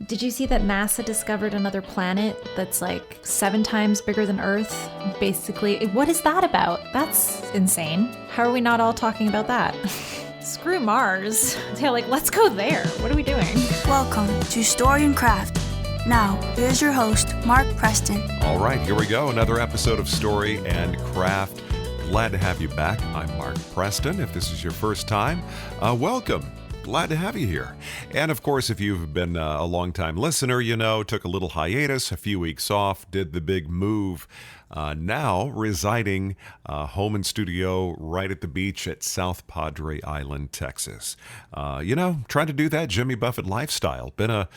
Did you see that NASA discovered another planet that's like 7 times bigger than Earth? Basically, what is that about? That's insane. How are we not all talking about that? Screw Mars. Yeah, like, let's go there. What are we doing? Welcome to Story and Craft. Now, here's your host, Mark Preston. All right, here we go. Another episode of Story and Craft. Glad to have you back. I'm Mark Preston. If this is your first time, welcome. Glad to have you here. And of course, if you've been a long-time listener, you know, took a little hiatus, a few weeks off, did the big move. Now residing home and studio right at the beach at South Padre Island, Texas. Trying to do that Jimmy Buffett lifestyle. Been a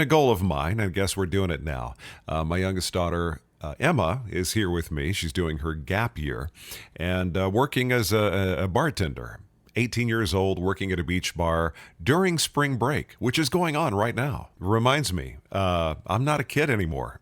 goal of mine. I guess we're doing it now. My youngest daughter, Emma, is here with me. She's doing her gap year and working as a bartender. 18 years old, working at a beach bar during spring break, which is going on right now. Reminds me, I'm not a kid anymore.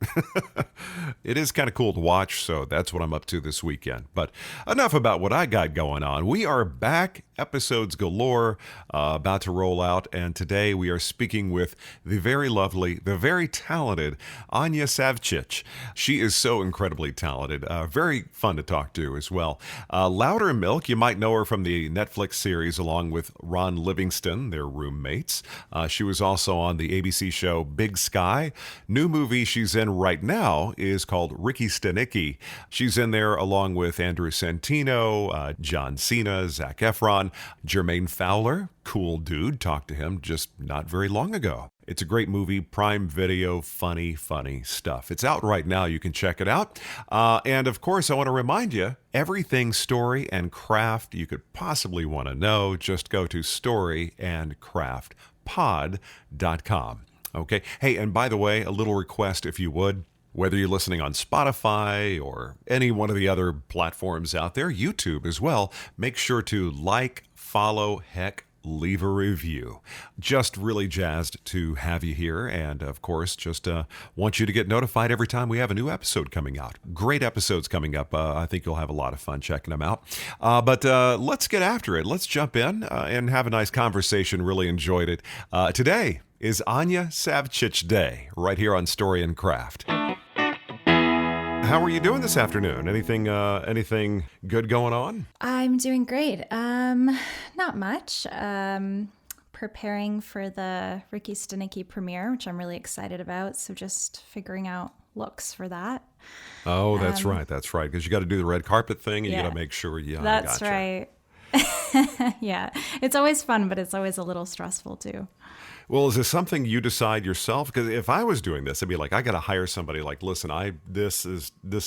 It is kind of cool to watch, so that's what I'm up to this weekend. But enough about what I got going on. We are back, episodes galore, about to roll out, and today we are speaking with the very lovely, the very talented Anja Savcic. She is so incredibly talented, very fun to talk to as well. Loudermilk, you might know her from the Netflix series along with Ron Livingston, their roommates. She was also on the ABC show Big Sky. New movie she's in right now is called Ricky Stanicky. She's in there along with Andrew Santino, John Cena, Zac Efron, Jermaine Fowler. Cool dude. Talked to him just not very long ago. It's a great movie, Prime Video, funny stuff. It's out right now. You can check it out. And of course, I want to remind you, everything story and craft you could possibly want to know, just go to storyandcraftpod.com. Okay. Hey, and by the way, a little request if you would. Whether you're listening on Spotify or any one of the other platforms out there, YouTube as well, make sure to like, follow, leave a review. Just really jazzed to have you here. And of course, just want you to get notified every time we have a new episode coming out. Great episodes coming up. I think you'll have a lot of fun checking them out. But let's get after it. Let's jump in and have a nice conversation. Really enjoyed it. Today is Anja Savcic Day right here on Story and Craft. How are you doing this afternoon? Anything good going on? I'm doing great. Not much. Preparing for the Ricky Stanicky premiere, which I'm really excited about. So just figuring out looks for that. Oh, that's right. Because you got to do the red carpet thing, and you got to make sure you. That's right. Yeah, it's always fun, but it's always a little stressful too. Well, is this something you decide yourself? Because if I was doing this, I'd be like, I got to hire somebody. Like, listen, this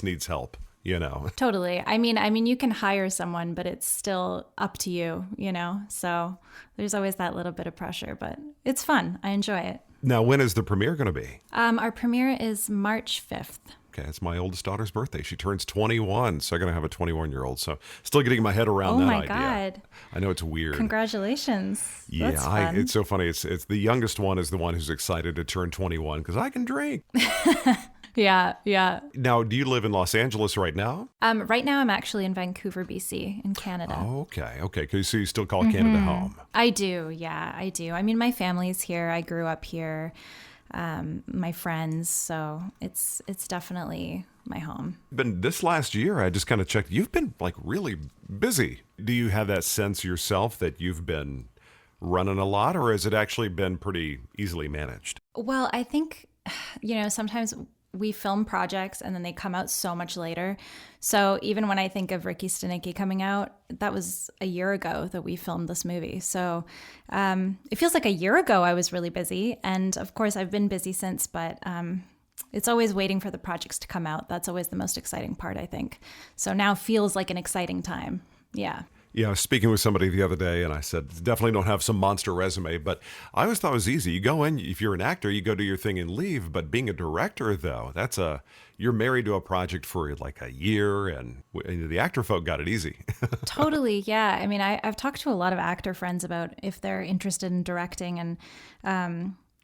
needs help. You know. Totally. I mean, you can hire someone, but it's still up to you. You know. So there's always that little bit of pressure, but it's fun. I enjoy it. Now, when is the premiere going to be? Our premiere is March 5th. Okay, it's my oldest daughter's birthday. She turns 21, so I'm going to have a 21-year-old. So still getting my head around that idea. Oh, my God. I know it's weird. Congratulations. Yeah, that's fun. It's so funny. It's the youngest one is the one who's excited to turn 21 because I can drink. Yeah. Now, do you live in Los Angeles right now? Right now, I'm actually in Vancouver, BC, in Canada. Oh, okay. So you still call Canada home? I do. Yeah, I do. I mean, my family's here. I grew up here. My friends, so it's definitely my home. But this last year, I just kind of checked, you've been like really busy. Do you have that sense yourself that you've been running a lot, or has it actually been pretty easily managed? Well, I think, sometimes we film projects and then they come out so much later. So even when I think of Ricky Stanicky coming out, that was a year ago that we filmed this movie. So it feels like a year ago I was really busy. And of course I've been busy since, but it's always waiting for the projects to come out. That's always the most exciting part, I think. So now feels like an exciting time. Yeah. Yeah, I was speaking with somebody the other day, and I said, definitely don't have some monster resume, but I always thought it was easy. You go in, if you're an actor, you go do your thing and leave, but being a director, though, you're married to a project for like a year, and the actor folk got it easy. Totally, yeah. I mean, I've talked to a lot of actor friends about if they're interested in directing, and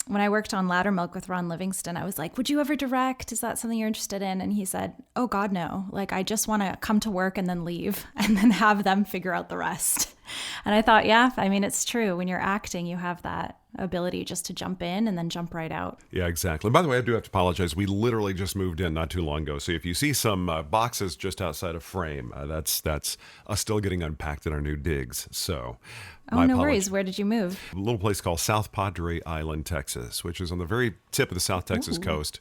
when I worked on Loudermilk with Ron Livingston, I was like, would you ever direct? Is that something you're interested in? And he said, oh God, no. Like, I just want to come to work and then leave and then have them figure out the rest. And I thought, yeah, I mean, it's true. When you're acting, you have that ability just to jump in and then jump right out. Yeah, exactly. By the way, I do have to apologize. We literally just moved in not too long ago. So if you see some boxes just outside of frame, that's us still getting unpacked in our new digs. So Oh, no worries. Where did you move? A little place called South Padre Island, Texas, which is on the very tip of the South Texas coast.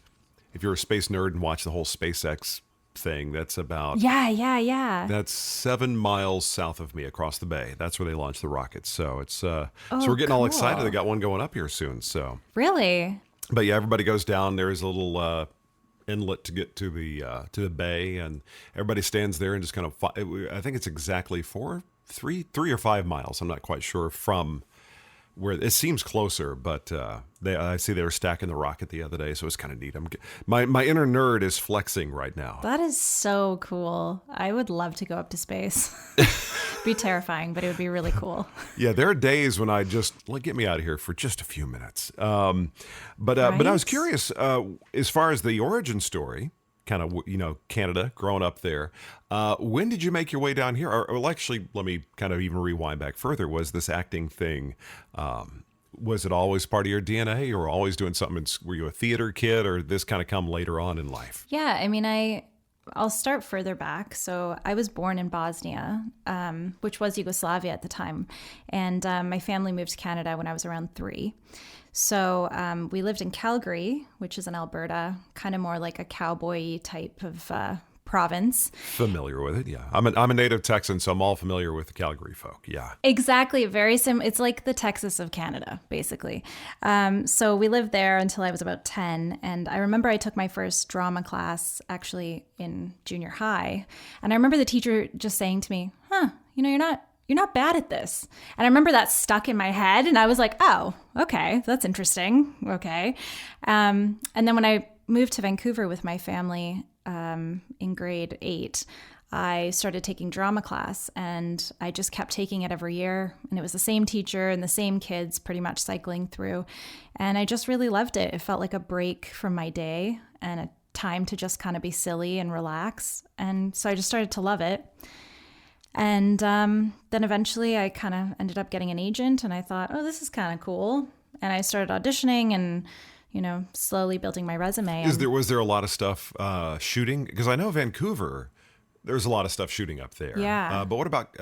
If you're a space nerd and watch the whole SpaceX thing, that's about that's 7 miles south of me across the bay. That's where they launched the rockets. So it's so we're getting all excited. They got one going up here soon. So really, but yeah, everybody goes down. There's a little inlet to get to the bay, and everybody stands there and just kind of. I think it's exactly 3 or 5 miles. I'm not quite sure from where it seems closer, but I see they were stacking the rocket the other day, so it's kind of neat. My inner nerd is flexing right now. That is so cool. I would love to go up to space. Be terrifying, but it would be really cool. Yeah, there are days when I just get me out of here for just a few minutes. But I was curious as far as the origin story. Kind of, Canada, growing up there. When did you make your way down here? Or actually, let me kind of even rewind back further. Was this acting thing, was it always part of your DNA? You were always doing something? Were you a theater kid, or did this kind of come later on in life? Yeah, I mean, I'll start further back. So I was born in Bosnia, which was Yugoslavia at the time. And my family moved to Canada when I was around 3. So we lived in Calgary, which is in Alberta, kind of more like a cowboy type of province. Familiar with it, yeah. I'm a native Texan, so I'm all familiar with the Calgary folk, yeah. Exactly, very similar. It's like the Texas of Canada, basically. So we lived there until I was about 10, and I remember I took my first drama class actually in junior high, and I remember the teacher just saying to me, you're not bad at this. And I remember that stuck in my head, and I was like, oh, okay, that's interesting. Okay. And then when I moved to Vancouver with my family in grade 8, I started taking drama class, and I just kept taking it every year. And it was the same teacher and the same kids pretty much cycling through. And I just really loved it. It felt like a break from my day and a time to just kind of be silly and relax. And so I just started to love it. And then eventually I kind of ended up getting an agent, and I thought, oh, this is kind of cool. And I started auditioning and, slowly building my resume. Was there a lot of stuff shooting? Because I know Vancouver, there's a lot of stuff shooting up there. Yeah. But what about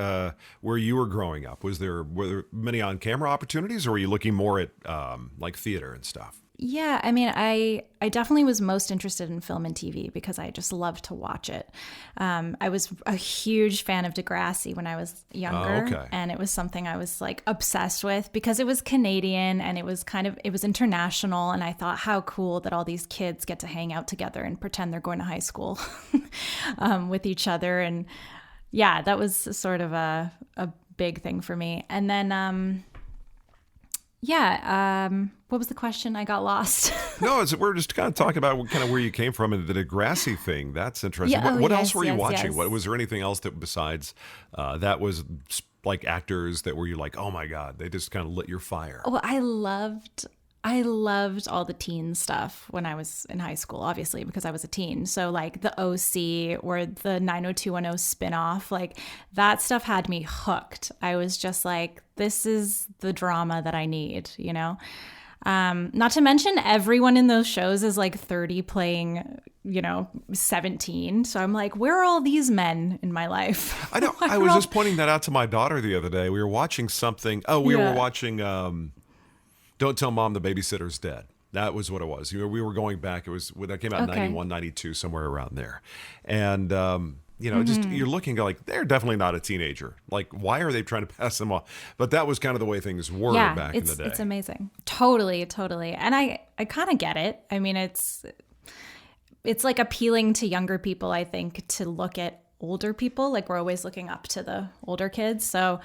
where you were growing up? Were there many on-camera opportunities, or were you looking more at like theater and stuff? Yeah, I mean, I definitely was most interested in film and TV because I just loved to watch it. I was a huge fan of Degrassi when I was younger, and it was something I was like obsessed with because it was Canadian and it was international, and I thought how cool that all these kids get to hang out together and pretend they're going to high school with each other, and yeah, that was sort of a big thing for me. And then what was the question? I got lost. No, we're just kind of talking about kind of where you came from and the Degrassi thing. That's interesting. Yeah, what else were you watching? Yes. What was there anything else that besides that was like actors that were you like, oh my God, they just kind of lit your fire? Well, I loved all the teen stuff when I was in high school, obviously, because I was a teen. So like the OC or the 90210 spinoff, like that stuff had me hooked. I was just like, this is the drama that I need, Not to mention everyone in those shows is like 30 playing, 17. So I'm like, where are all these men in my life? I know. I was just pointing that out to my daughter the other day. We were watching something. Oh, we were watching Don't Tell Mom the Babysitter's Dead. That was what it was. We were going back. That came out in 91, 92, somewhere around there. And, just you're looking like, they're definitely not a teenager. Like, why are they trying to pass them off? But that was kind of the way things were back in the day. It's amazing. Totally. And I kind of get it. I mean, it's like appealing to younger people, I think, to look at older people. Like we're always looking up to the older kids. So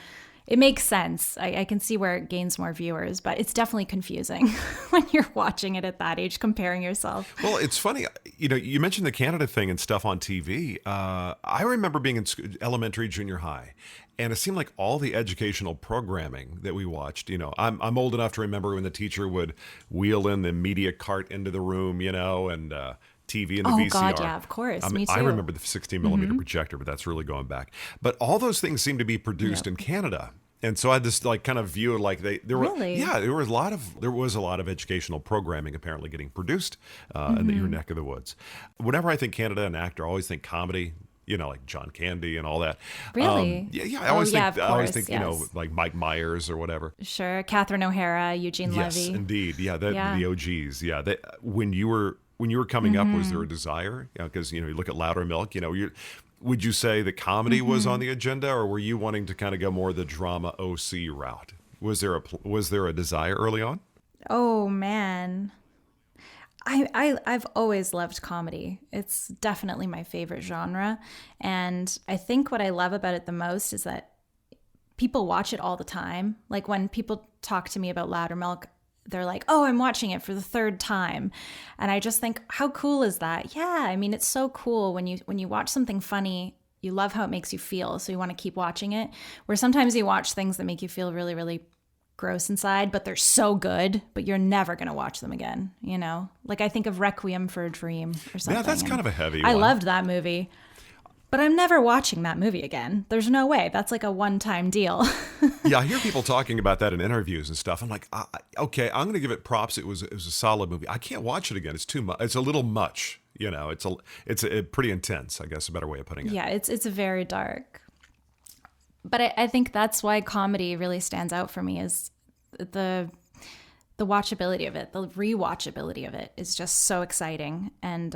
it makes sense. I can see where it gains more viewers, but it's definitely confusing when you're watching it at that age, comparing yourself. Well, it's funny. You mentioned the Canada thing and stuff on TV. I remember being in elementary, junior high, and it seemed like all the educational programming that we watched, I'm old enough to remember when the teacher would wheel in the media cart into the room, and TV and the VCR. Oh, God, yeah, of course. Me too. I remember the 16 millimeter projector, but that's really going back. But all those things seem to be produced in Canada. And so I had this like kind of view of like there were Really? there was a lot of educational programming apparently getting produced in your neck of the woods. Whenever I think Canada and actor, I always think comedy. Like John Candy and all that. Really? Yeah. I always think, course, like Mike Myers or whatever. Sure. Catherine O'Hara, Eugene Yes, Levy. indeed. Yeah, the OGs. Yeah, when you were coming up, was there a desire? Because you look at Loudermilk. Would you say that comedy was on the agenda, or were you wanting to kind of go more the drama OC route? Was there a desire early on? Oh man. I've always loved comedy. It's definitely my favorite genre. And I think what I love about it the most is that people watch it all the time. Like when people talk to me about Loudermilk, they're like, oh, I'm watching it for the third time. And I just think, how cool is that? Yeah, I mean, it's so cool when you watch something funny, you love how it makes you feel. So you want to keep watching it. Where sometimes you watch things that make you feel really, really gross inside, but they're so good, but you're never going to watch them again, Like I think of Requiem for a Dream or something. Yeah, that's kind of a heavy one. I loved that movie, but I'm never watching that movie again. There's no way. That's like a one-time deal. Yeah, I hear people talking about that in interviews and stuff. I'm like, okay, I'm going to give it props. It was a solid movie. I can't watch it again. It's too much. It's a little much, It's a pretty intense, I guess, a better way of putting it. Yeah, it's very dark. But I think that's why comedy really stands out for me is the watchability of it, the rewatchability of it is just so exciting. And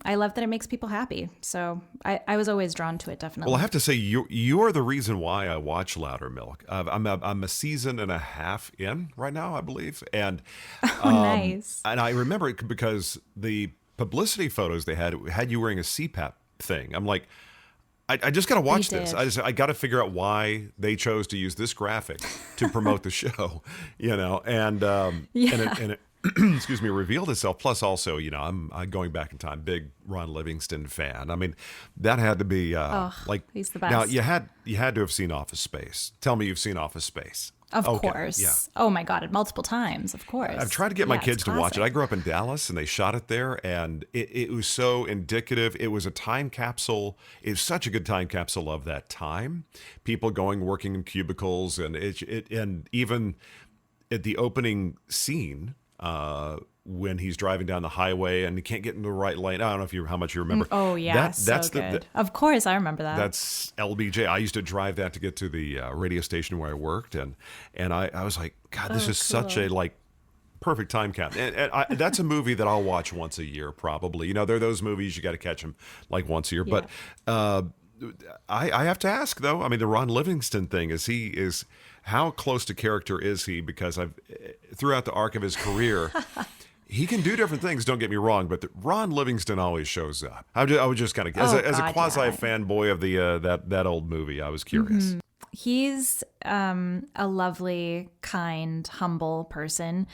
I love that it makes people happy. So I was always drawn to it, definitely. Well, I have to say, you are the reason why I watch Loudermilk. I'm a season and a half in right now, I believe. And nice. And I remember it because the publicity photos they had you wearing a CPAP thing. I'm like, I just got to watch this. I got to figure out why they chose to use this graphic to promote the show, and it excuse me, revealed itself. Plus, also, I'm going back in time, big Ron Livingston fan. I mean, that had to be he's the best. Now you had to have seen Office Space. Tell me you've seen Office Space. Of course. Yeah. Oh my God, multiple times, of course. I've tried to get my kids to watch it. I grew up in Dallas and they shot it there, and it was so indicative. It was a time capsule. It was such a good time capsule of that time. People working in cubicles, and and even at the opening scene, when he's driving down the highway and he can't get in the right lane. I don't know how much you remember. Oh yeah, that's so good. Of course, I remember that. That's LBJ. I used to drive that to get to the radio station where I worked, and I was like, God, this is such a perfect time cap. And that's a movie that I'll watch once a year, probably. There are those movies you got to catch them like once a year. Yeah. But I have to ask though. I mean, the Ron Livingston thing is how close to character is he? Because throughout the arc of his career. He can do different things, don't get me wrong, but Ron Livingston always shows up. I was just kind of, as a quasi fanboy of the that old movie, I was curious. Mm-hmm. He's a lovely, kind, humble person.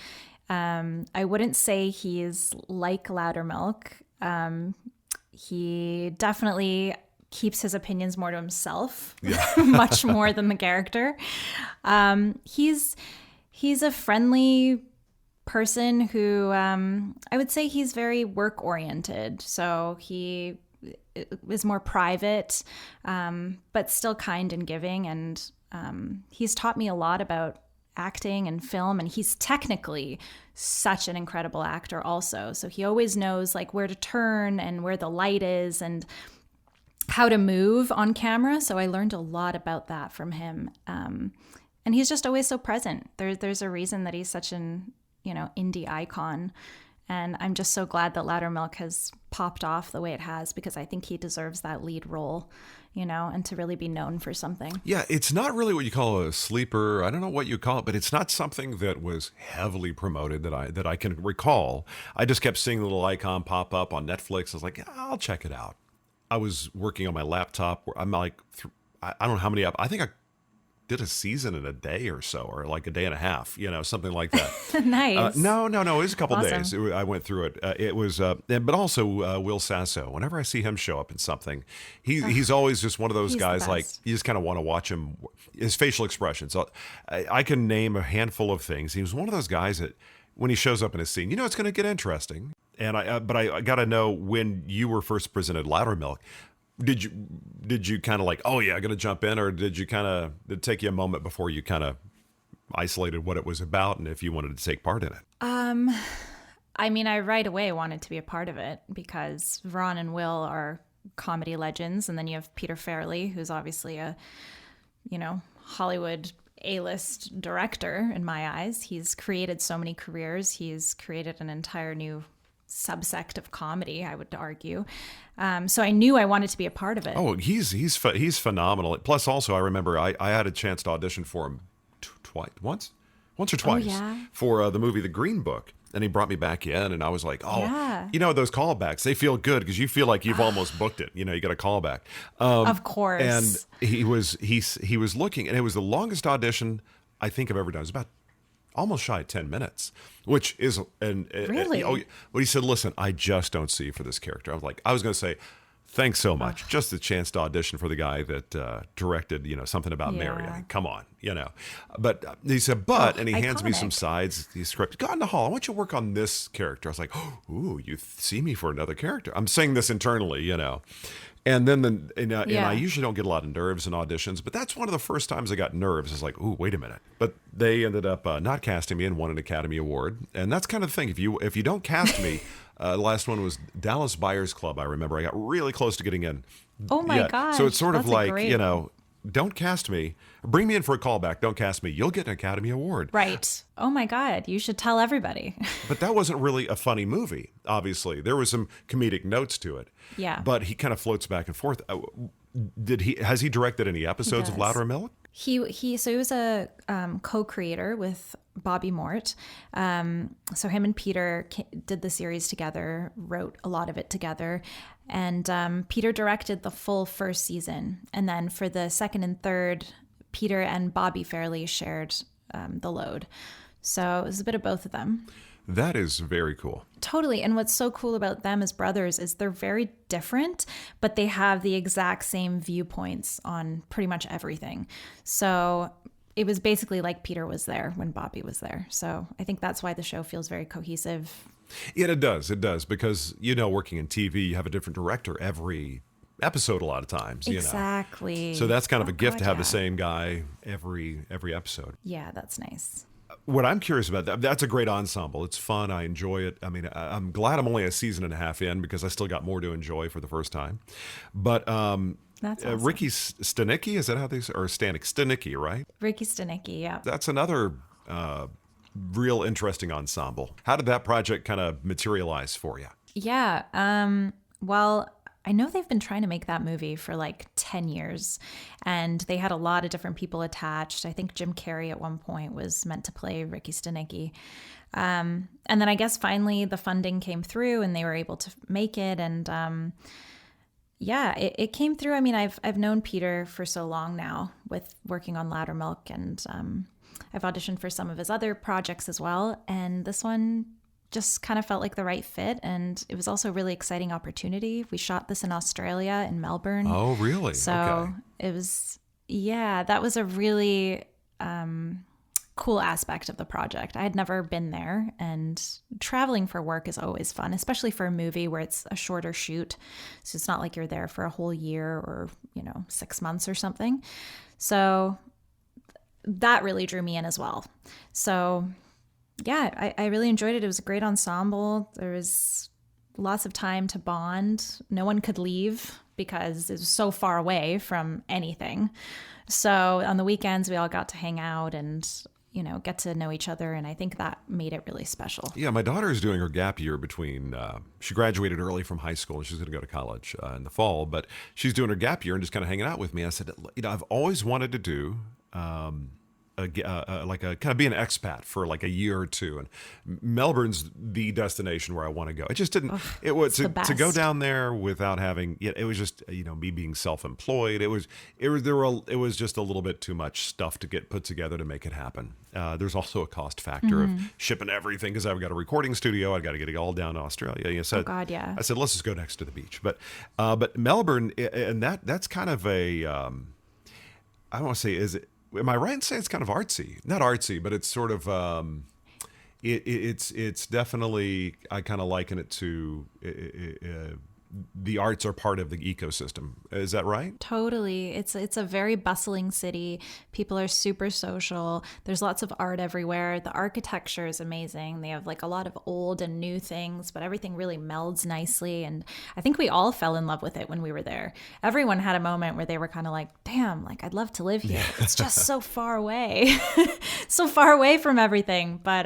I wouldn't say he's like Loudermilk. He definitely keeps his opinions more to himself, much more than the character. He's a friendly person who I would say he's very work oriented. So he is more private, but still kind and giving. And he's taught me a lot about acting and film. And he's technically such an incredible actor also. So he always knows where to turn and where the light is and how to move on camera. So I learned a lot about that from him. And he's just always so present. There's a reason that he's such an indie icon. And I'm just so glad that Loudermilk has popped off the way it has, because I think he deserves that lead role, and to really be known for something. Yeah, it's not really what you call a sleeper. I don't know what you call it, but it's not something that was heavily promoted that I can recall. I just kept seeing the little icon pop up on Netflix. I was like, I'll check it out. I was working on my laptop. I'm like, I don't know how many. I think I did a season in a day or so, or a day and a half, something like that. Nice. No, it was a couple days. I went through it. It was, but also Will Sasso. Whenever I see him show up in something, he's always just one of those guys. You just kind of want to watch him. His facial expressions. I can name a handful of things. He was one of those guys that when he shows up in a scene, it's going to get interesting. And but I got to know, when you were first presented Loudermilk, Did you kind of like, oh yeah, I'm gonna jump in, or did it take you a moment before you kind of isolated what it was about and if you wanted to take part in it? I mean, I right away wanted to be a part of it because Ron and Will are comedy legends, and then you have Peter Farrelly, who's obviously a, Hollywood A-list director in my eyes. He's created so many careers. He's created an entire new subsect of comedy, I would argue. So I knew I wanted to be a part of it. Oh, he's phenomenal. Plus, also, I remember I had a chance to audition for him once or twice for the movie The Green Book. And he brought me back in, and I was like, those callbacks, they feel good because you feel like you've almost booked it. You got a callback. Of course. And he was looking, and it was the longest audition I think I've ever done. It was about almost shy of 10 minutes, which is, really? But he said, listen, I just don't see you for this character. I was going to say, thanks so much. Just the chance to audition for the guy that directed, Something About Mary. I mean, come on, But he said, and he hands me some sides, the script. Go in the hall. I want you to work on this character. I was like, ooh, you see me for another character. I'm saying this internally, And then, and I usually don't get a lot of nerves in auditions, but that's one of the first times I got nerves. It's like, ooh, wait a minute. But they ended up not casting me and won an Academy Award. And that's kind of the thing. If you don't cast me, the last one was Dallas Buyers Club. I remember I got really close to getting in. Oh my gosh. So it's sort of like, great... don't cast me. Bring me in for a callback. Don't cast me. You'll get an Academy Award. Right. Oh my God. You should tell everybody. But that wasn't really a funny movie, obviously. There was some comedic notes to it. Yeah. But he kind of floats back and forth. Has he directed any episodes of Loudermilk? He was a co-creator with Bobby Mort. So him and Peter did the series together, wrote a lot of it together. And Peter directed the full first season. And then for the second and third, Peter and Bobby Farrelly shared the load. So it was a bit of both of them. That is very cool. Totally. And what's so cool about them as brothers is they're very different, but they have the exact same viewpoints on pretty much everything. So it was basically like Peter was there when Bobby was there. So I think that's why the show feels very cohesive. Yeah, it does. It does. Because, working in TV, you have a different director every episode a lot of times. Exactly. So that's kind of a gift to have the same guy every episode. Yeah, that's nice. What I'm curious about, that's a great ensemble. It's fun. I enjoy it. I mean, I'm glad I'm only a season and a half in because I still got more to enjoy for the first time. But that's awesome. Ricky Stanicky, is that how they say? Or Stanicky, right? Ricky Stanicky, yeah. That's another real interesting ensemble. How did that project kind of materialize for you? Yeah. Well, I know they've been trying to make that movie for like 10 years, and they had a lot of different people attached. I think Jim Carrey at one point was meant to play Ricky Stanicky. And then I guess finally the funding came through and they were able to make it. And it came through. I mean, I've known Peter for so long now with working on Loudermilk, and I've auditioned for some of his other projects as well. And this one just kind of felt like the right fit, and it was also a really exciting opportunity. We shot this in Australia, in Melbourne. Oh, really? So It was, that was a really cool aspect of the project. I had never been there, and traveling for work is always fun, especially for a movie where it's a shorter shoot. So it's not like you're there for a whole year or, 6 months or something. So that really drew me in as well. So yeah, I really enjoyed it. It was a great ensemble. There was lots of time to bond. No one could leave because it was so far away from anything. So on the weekends, we all got to hang out and, get to know each other. And I think that made it really special. Yeah, my daughter is doing her gap year between, she graduated early from high school and she's going to go to college in the fall, but she's doing her gap year and just kind of hanging out with me. I said, I've always wanted to do like a kind of be an expat for like a year or two, and Melbourne's the destination where I want to go. It just didn't. It was to go down there without having. It was just me being self-employed. It was just a little bit too much stuff to get put together to make it happen. There's also a cost factor of shipping everything because I've got a recording studio. I've got to get it all down to Australia. Oh God, yeah. I said let's just go next to the beach, but Melbourne, and that's kind of a. I don't want to say is it. Am I right in saying it's kind of artsy? Not artsy, but it's sort of it's definitely, I kind of liken it to the arts are part of the ecosystem. Is that right? Totally. It's a very bustling city. People are super social. There's lots of art everywhere. The architecture is amazing. They have like a lot of old and new things, but everything really melds nicely. And I think we all fell in love with it when we were there. Everyone had a moment where they were kind of like, damn, like I'd love to live here. It's just so far away, so far away from everything. But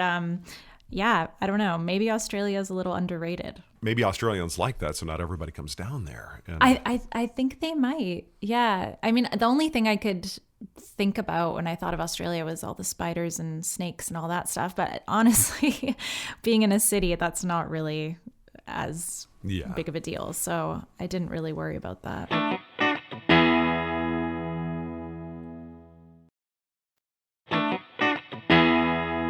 yeah, I don't know. Maybe Australia is a little underrated. Maybe Australians like that, so not everybody comes down there. And I think they might. Yeah. I mean, the only thing I could think about when I thought of Australia was all the spiders and snakes and all that stuff. But honestly, being in a city, that's not really as big of a deal. So I didn't really worry about that.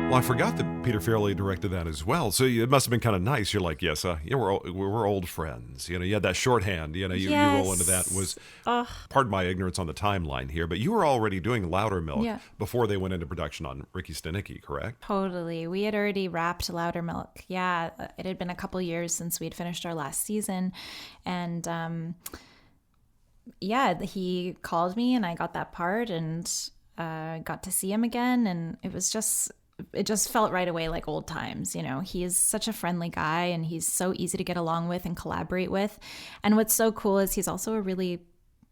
Well, I forgot that Peter Farrelly directed that as well. So it must have been kind of nice. You're like, yes, we're old friends. You know, you had that shorthand. You know, you roll into that. Was pardon my ignorance on the timeline here, but you were already doing Loudermilk before they went into production on Ricky Stanicky, correct? Totally. We had already wrapped Loudermilk. Yeah, it had been a couple years since we'd finished our last season, and he called me, and I got that part, and got to see him again, and it just felt right away like old times. You know, he is such a friendly guy, and he's so easy to get along with and collaborate with. And what's so cool is he's also a really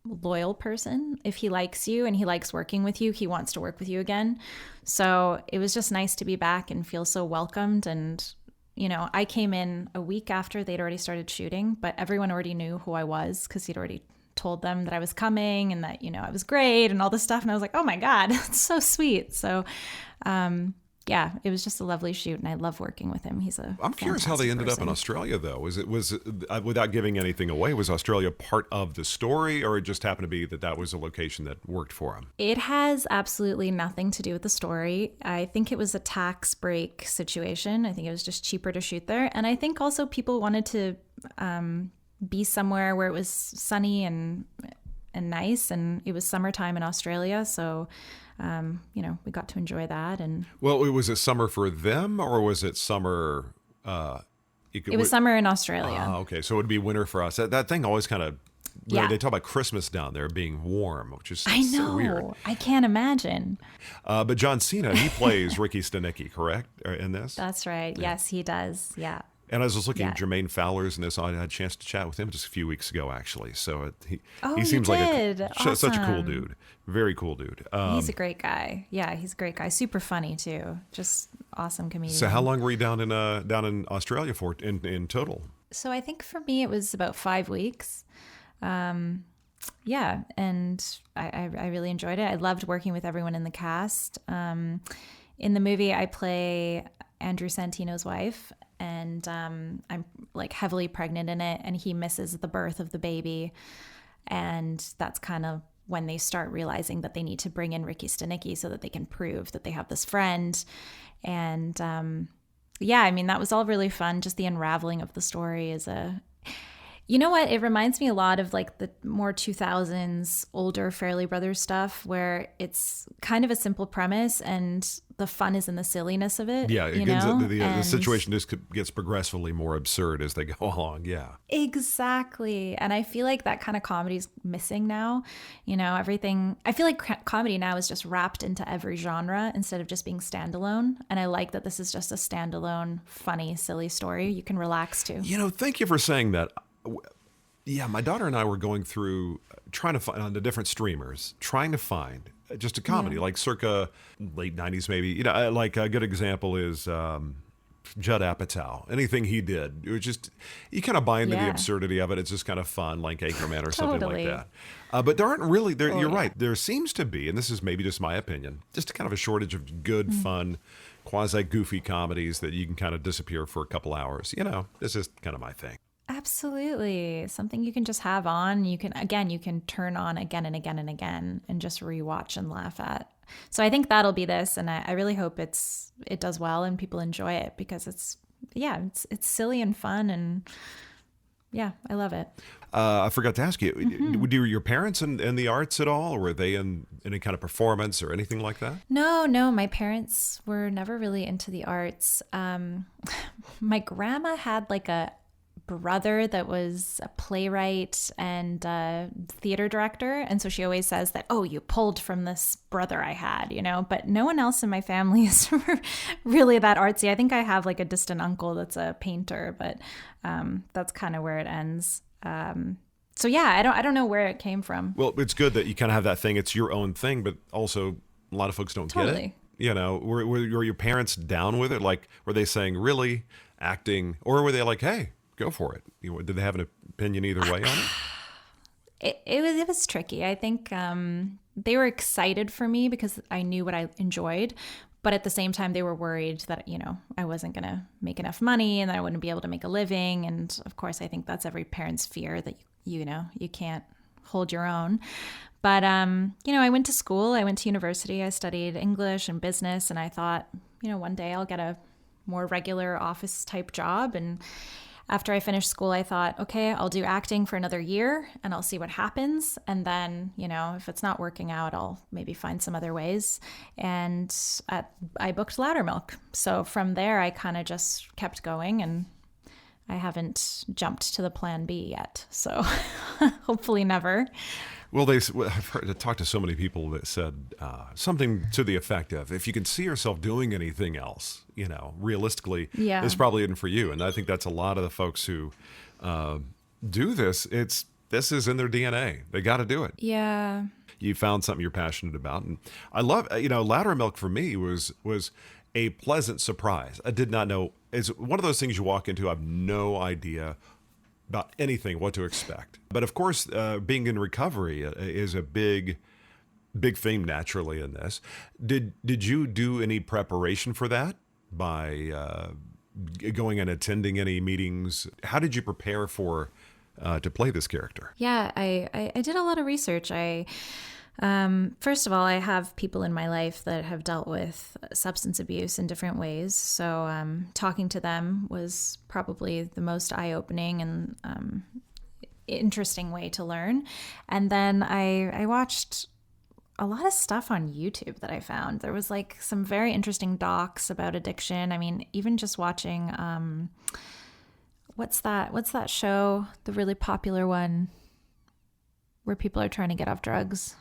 loyal person. If he likes you and he likes working with you, he wants to work with you again. So it was just nice to be back and feel so welcomed. And, you know, I came in a week after they'd already started shooting, but everyone already knew who I was because he'd already told them that I was coming and that, you know, I was great and all this stuff. And I was like, oh my God, it's so sweet. So, yeah, it was just a lovely shoot, and I love working with him. I'm curious how they ended up in Australia, though. Was without giving anything away, was Australia part of the story, or it just happened to be that was a location that worked for him? It has absolutely nothing to do with the story. I think it was a tax break situation. I think it was just cheaper to shoot there, and I think also people wanted to be somewhere where it was sunny and nice, and it was summertime in Australia, so you know, we got to enjoy that. And well, was it summer for them, or was it summer? It was summer in Australia. Okay, so it would be winter for us. That thing always kind of. Yeah. They talk about Christmas down there being warm, which is so weird. I can't imagine. But John Cena, he plays Ricky Stanicky, correct, in this? That's right. Yeah. Yes, he does. Yeah. And I was looking at Jermaine Fowler's in this. I had a chance to chat with him just a few weeks ago, actually. So he seems like such a cool dude. Very cool dude. He's a great guy. Yeah, he's a great guy. Super funny, too. Just awesome comedian. So how long were you down in Australia for in total? So I think for me it was about 5 weeks. Yeah, and I really enjoyed it. I loved working with everyone in the cast. In the movie, I play Andrew Santino's wife, and I'm like heavily pregnant in it, and he misses the birth of the baby, and that's kind of when they start realizing that they need to bring in Ricky Stanicky so that they can prove that they have this friend. And yeah, I mean, that was all really fun. Just the unraveling of the story you know what? It reminds me a lot of like the more 2000s older Farrelly Brothers stuff, where it's kind of a simple premise and the fun is in the silliness of it. Yeah, the situation just gets progressively more absurd as they go along. Yeah, exactly. And I feel like that kind of comedy is missing now. You know, everything. I feel like comedy now is just wrapped into every genre instead of just being standalone. And I like that this is just a standalone, funny, silly story you can relax to. You know, thank you for saying that. Yeah, my daughter and I were going through trying to find on the different streamers, trying to find just a comedy like circa late 90s maybe. You know, like a good example is Judd Apatow. Anything he did, it was just, you kind of buy into the absurdity of it. It's just kind of fun, like Anchorman or something like that. But there aren't really, you're right, there seems to be, and this is maybe just my opinion, just kind of a shortage of good, fun, quasi-goofy comedies that you can kind of disappear for a couple hours. You know, this is kind of my thing. Absolutely. Something you can just have on. You can turn on again and again and again and just rewatch and laugh at. So I think that'll be this. And I really hope it does well and people enjoy it, because it's silly and fun. And yeah, I love it. I forgot to ask you, were your parents in the arts at all? Or were they in any kind of performance or anything like that? No, my parents were never really into the arts. My grandma had like a brother that was a playwright and a theater director. And so she always says that, oh, you pulled from this brother I had, you know, but no one else in my family is really that artsy. I think I have like a distant uncle that's a painter, but that's kind of where it ends. So yeah, I don't know where it came from. Well, it's good that you kind of have that thing. It's your own thing, but also a lot of folks don't get it. You know, were your parents down with it? Like, were they saying, really, acting? Or were they like, hey, go for it? Did they have an opinion either way on it? It was tricky. I think they were excited for me because I knew what I enjoyed. But at the same time, they were worried that, you know, I wasn't going to make enough money and that I wouldn't be able to make a living. And of course, I think that's every parent's fear, that, you know, you can't hold your own. But, you know, I went to school, I went to university, I studied English and business, and I thought, you know, one day I'll get a more regular office type job. And after I finished school, I thought, okay, I'll do acting for another year and I'll see what happens. And then, you know, if it's not working out, I'll maybe find some other ways. And I booked Loudermilk. So from there, I kind of just kept going, and I haven't jumped to the plan B yet. So hopefully never. Well, I've talked to so many people that said something to the effect of, if you can see yourself doing anything else, you know, realistically, this probably isn't for you. And I think that's a lot of the folks who do this. This is in their DNA. They got to do it. Yeah. You found something you're passionate about. And I love, you know, Loudermilk for me was a pleasant surprise. I did not know. It's one of those things you walk into, I have no idea about anything, what to expect. But of course, being in recovery is a big theme naturally in this. Did you do any preparation for that by going and attending any meetings? How did you prepare for to play this character? Yeah, I did a lot of research. First of all, I have people in my life that have dealt with substance abuse in different ways. So talking to them was probably the most eye-opening and interesting way to learn. And then I watched a lot of stuff on YouTube that I found. There was like some very interesting docs about addiction. I mean, even just watching, what's that show? The really popular one where people are trying to get off drugs.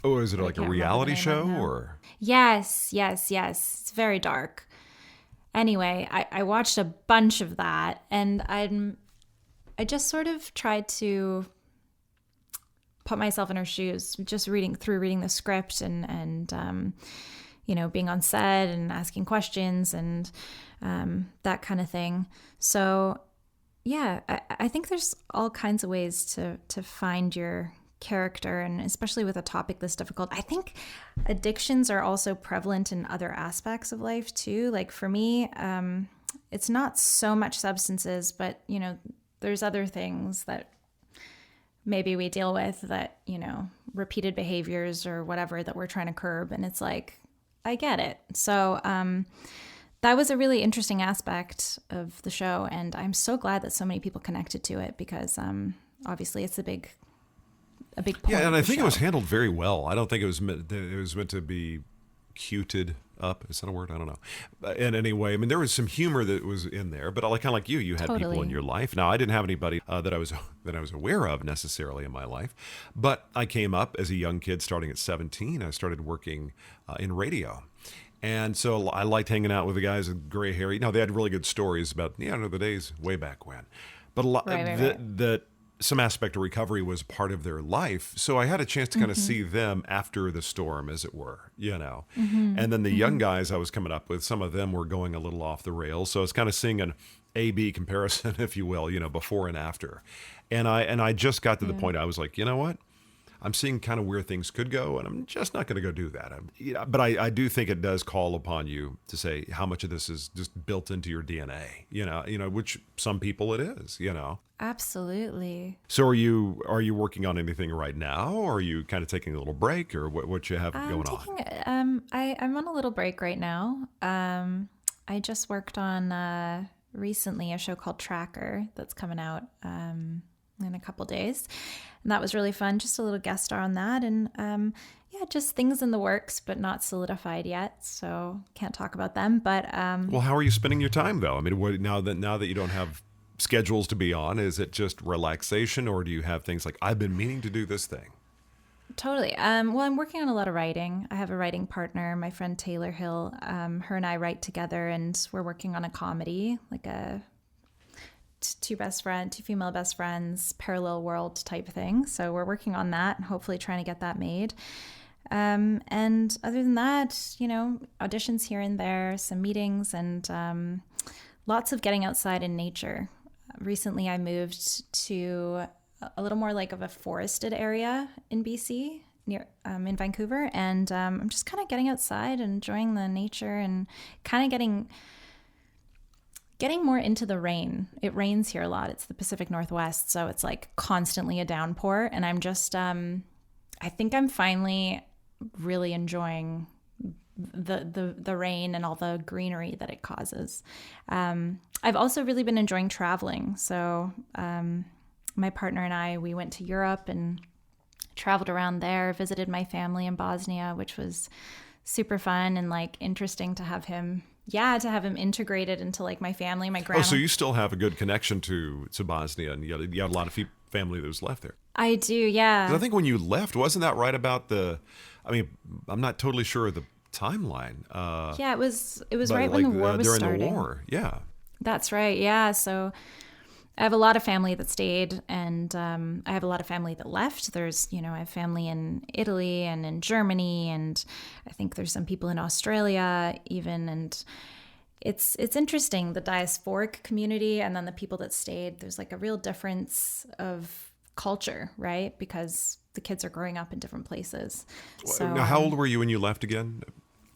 Oh, is it like a reality show or? Yes. It's very dark. Anyway, I watched a bunch of that, and I just sort of tried to put myself in her shoes, just reading the script and you know, being on set and asking questions and that kind of thing. So yeah, I think there's all kinds of ways to find your character, and especially with a topic this difficult. I think addictions are also prevalent in other aspects of life too. Like for me, it's not so much substances, but you know, there's other things that maybe we deal with that, you know, repeated behaviors or whatever that we're trying to curb. And it's like, I get it. So that was a really interesting aspect of the show, and I'm so glad that so many people connected to it because obviously it's a big point. Yeah, and I think show. it was handled very well. I don't think it was meant to be cuted up. Is that a word? I don't know. In any way, I mean, there was some humor that was in there, but kind of like you had Totally. people in your life. Now, I didn't have anybody that I was aware of necessarily in my life, but I came up as a young kid, starting at 17. I started working in radio. And so I liked hanging out with the guys with gray hair. You know, they had really good stories about, the days way back when. But a lot that some aspect of recovery was part of their life. So I had a chance to kind of see them after the storm, as it were, And then the young guys I was coming up with, some of them were going a little off the rails. So I was kind of seeing an A-B comparison, if you will, before and after. And I just got to the point I was like, you know what? I'm seeing kind of where things could go, and I'm just not going to go do that. But I do think it does call upon you to say how much of this is just built into your DNA, which some people it is, Absolutely. So are you working on anything right now, or are you kind of taking a little break, or what you have going on? I'm on a little break right now. I just worked on recently a show called Tracker that's coming out in a couple days. And that was really fun. Just a little guest star on that. And just things in the works, but not solidified yet. So can't talk about them. But well, how are you spending your time though? I mean, now that you don't have schedules to be on? Is it just relaxation, or do you have things like, I've been meaning to do this thing? Totally. Well, I'm working on a lot of writing. I have a writing partner, my friend Taylor Hill. Her and I write together, and we're working on a comedy, like a two female best friends, parallel world type thing. So we're working on that and hopefully trying to get that made. And other than that, auditions here and there, some meetings, and lots of getting outside in nature. Recently, I moved to a little more like of a forested area in BC, near in Vancouver, and I'm just kind of getting outside, enjoying the nature, and kind of getting more into the rain. It rains here a lot. It's the Pacific Northwest, so it's like constantly a downpour, and I'm just I think I'm finally really enjoying the rain and all the greenery that it causes. I've also really been enjoying traveling. So my partner and I, we went to Europe and traveled around there, visited my family in Bosnia, which was super fun and like interesting to have him integrated into like my family, my grandma. Oh, so you still have a good connection to Bosnia, and you had a lot of family that was left there. I do, yeah. 'Cause I think when you left, wasn't that right about I'm not totally sure of the timeline. Yeah, it was right when the war was starting. During the war, yeah. That's right, yeah. So I have a lot of family that stayed, and I have a lot of family that left. There's, I have family in Italy and in Germany, and I think there's some people in Australia even, and it's interesting, the diasporic community and then the people that stayed. There's like a real difference of culture, right? Because the kids are growing up in different places. So, now, how old were you when you left again?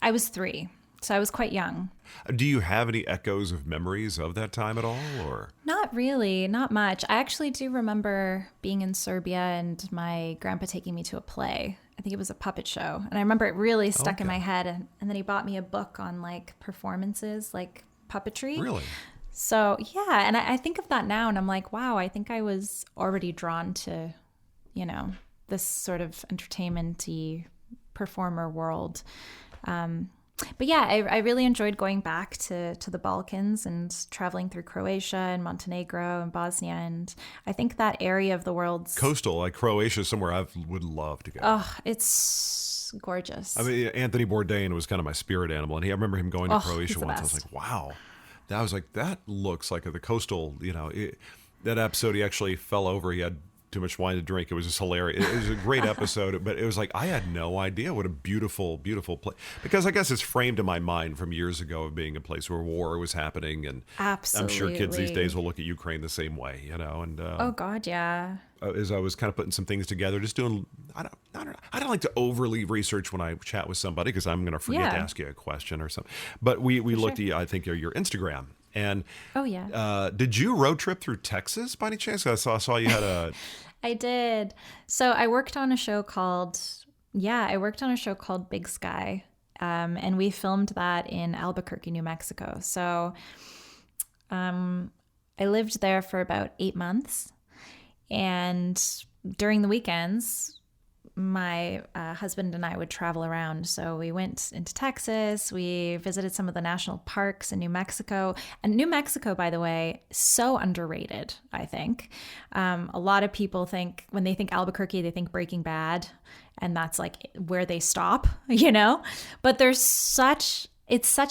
I was 3. So I was quite young. Do you have any echoes of memories of that time at all, or? Not really, not much. I actually do remember being in Serbia and my grandpa taking me to a play. I think it was a puppet show. And I remember it really stuck in my head. And then he bought me a book on like performances, like puppetry. Really? So yeah, and I think of that now and I'm like, wow, I think I was already drawn to, this sort of entertainment-y performer world. But yeah, I really enjoyed going back to the Balkans and traveling through Croatia and Montenegro and Bosnia. And I think that area of the world's coastal, like Croatia, is somewhere I would love to go. Oh, it's gorgeous. I mean, Anthony Bourdain was kind of my spirit animal. And I remember him going to Croatia once. I was like, wow. That looks like the coastal, that episode, he actually fell over. He had too much wine to drink. It was just hilarious. It was a great episode, but it was like, I had no idea what a beautiful, beautiful place. Because I guess it's framed in my mind from years ago of being a place where war was happening. And absolutely. I'm sure kids these days will look at Ukraine the same way, And oh God, yeah. As I was kind of putting some things together, just doing, I don't like to overly research when I chat with somebody because I'm going to forget to ask you a question or something. But we looked at, I think, your Instagram. And oh yeah, did you road trip through Texas by any chance? I saw you had a. I did. So I worked on a show called Big Sky, and we filmed that in Albuquerque, New Mexico. So I lived there for about 8 months, and during the weekends, my husband and I would travel around. So we went into Texas. We visited some of the national parks in New Mexico. And New Mexico, by the way, so underrated, I think. A lot of people think, when they think Albuquerque, they think Breaking Bad. And that's like where they stop, But it's such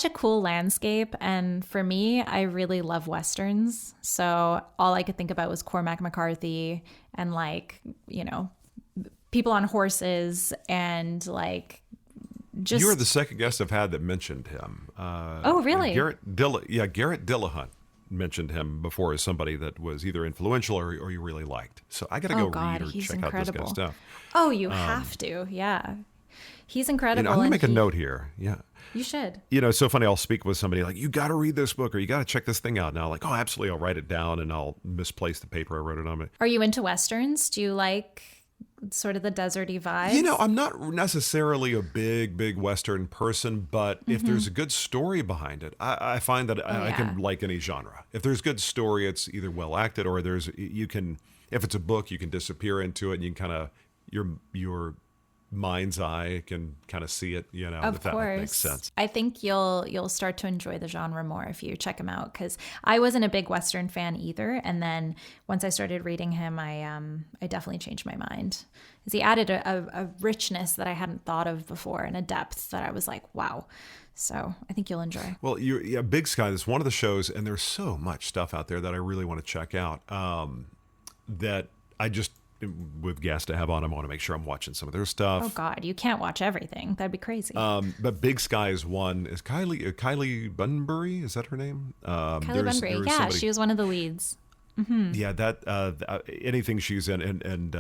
a cool landscape. And for me, I really love Westerns. So all I could think about was Cormac McCarthy and people on horses and just. You were the second guest I've had that mentioned him. Oh, really? Garrett Dillahunt mentioned him before as somebody that was either influential or you really liked. So I got to read or check out this guy's stuff. Oh, you have to. Yeah. He's incredible. I'm going to make a note here. Yeah. You should. It's so funny. I'll speak with somebody like, you got to read this book or you got to check this thing out. Now, like, oh, absolutely. I'll write it down and I'll misplace the paper I wrote it on. Are you into Westerns? Do you like sort of the deserty vibes? I'm not necessarily a big Western person, but if there's a good story behind it, I find that I can like any genre. If there's good story, it's either well acted or if it's a book, you can disappear into it and you can kind of, your mind's eye can kind of see it, you know, Of if that course. makes sense. I think you'll start to enjoy the genre more if you check him out, because I wasn't a big Western fan either. And then once I started reading him, I definitely changed my mind. Because he added a richness that I hadn't thought of before and a depth that I was like, wow. So I think you'll enjoy. Well, Big Sky is one of the shows, and there's so much stuff out there that I really want to check out. That I just, with guests to have on, I want to make sure I'm watching some of their stuff. Oh God, you can't watch everything. That'd be crazy. But Big Sky is one. Is Kylie Bunbury? Is that her name? Kylie Bunbury. Yeah, she was one of the leads. Mm-hmm. Yeah, that anything she's in, and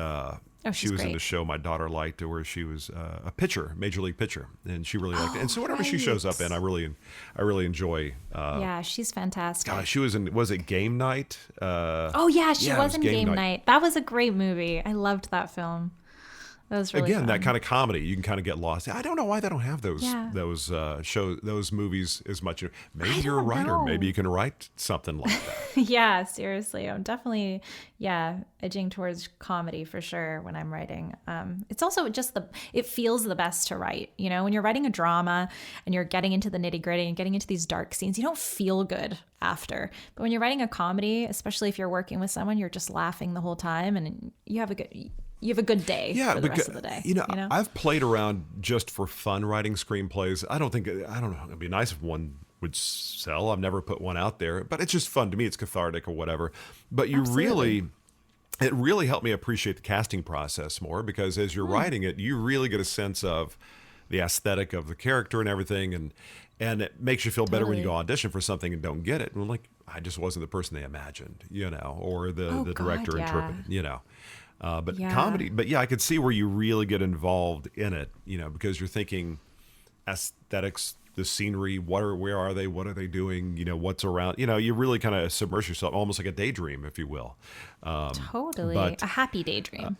she was great. in the show my daughter liked, where she was a pitcher, major league pitcher, and she really liked it. And so whatever she shows up in, I really enjoy. Yeah, she's fantastic. God, she was in. Was it Game Night? Oh yeah, she was in Game Night. That was a great movie. I loved that film. That was really fun. That kind of comedy. You can kind of get lost. I don't know why they don't have those those movies as much. Maybe you're a writer. know. Maybe you can write something like that. Yeah, seriously. I'm definitely, edging towards comedy for sure when I'm writing. It's also just it feels the best to write. You know, when you're writing a drama and you're getting into the nitty gritty and getting into these dark scenes, you don't feel good after. But when you're writing a comedy, especially if you're working with someone, you're just laughing the whole time and you have a good day for the rest of the day. You know, I've played around just for fun writing screenplays. I don't know. It'd be nice if one would sell. I've never put one out there, but it's just fun to me. It's cathartic or whatever. But it really helped me appreciate the casting process more, because as you're writing it, you really get a sense of the aesthetic of the character and everything. And it makes you feel better when you go audition for something and don't get it. And like, I just wasn't the person they imagined, you know, or the director interpreted, you know. Comedy, I could see where you really get involved in it, you know, because you're thinking aesthetics, the scenery, where are they, what are they doing, you know, what's around, you know, you really kind of submerge yourself, almost like a daydream, if you will. Totally, a happy daydream.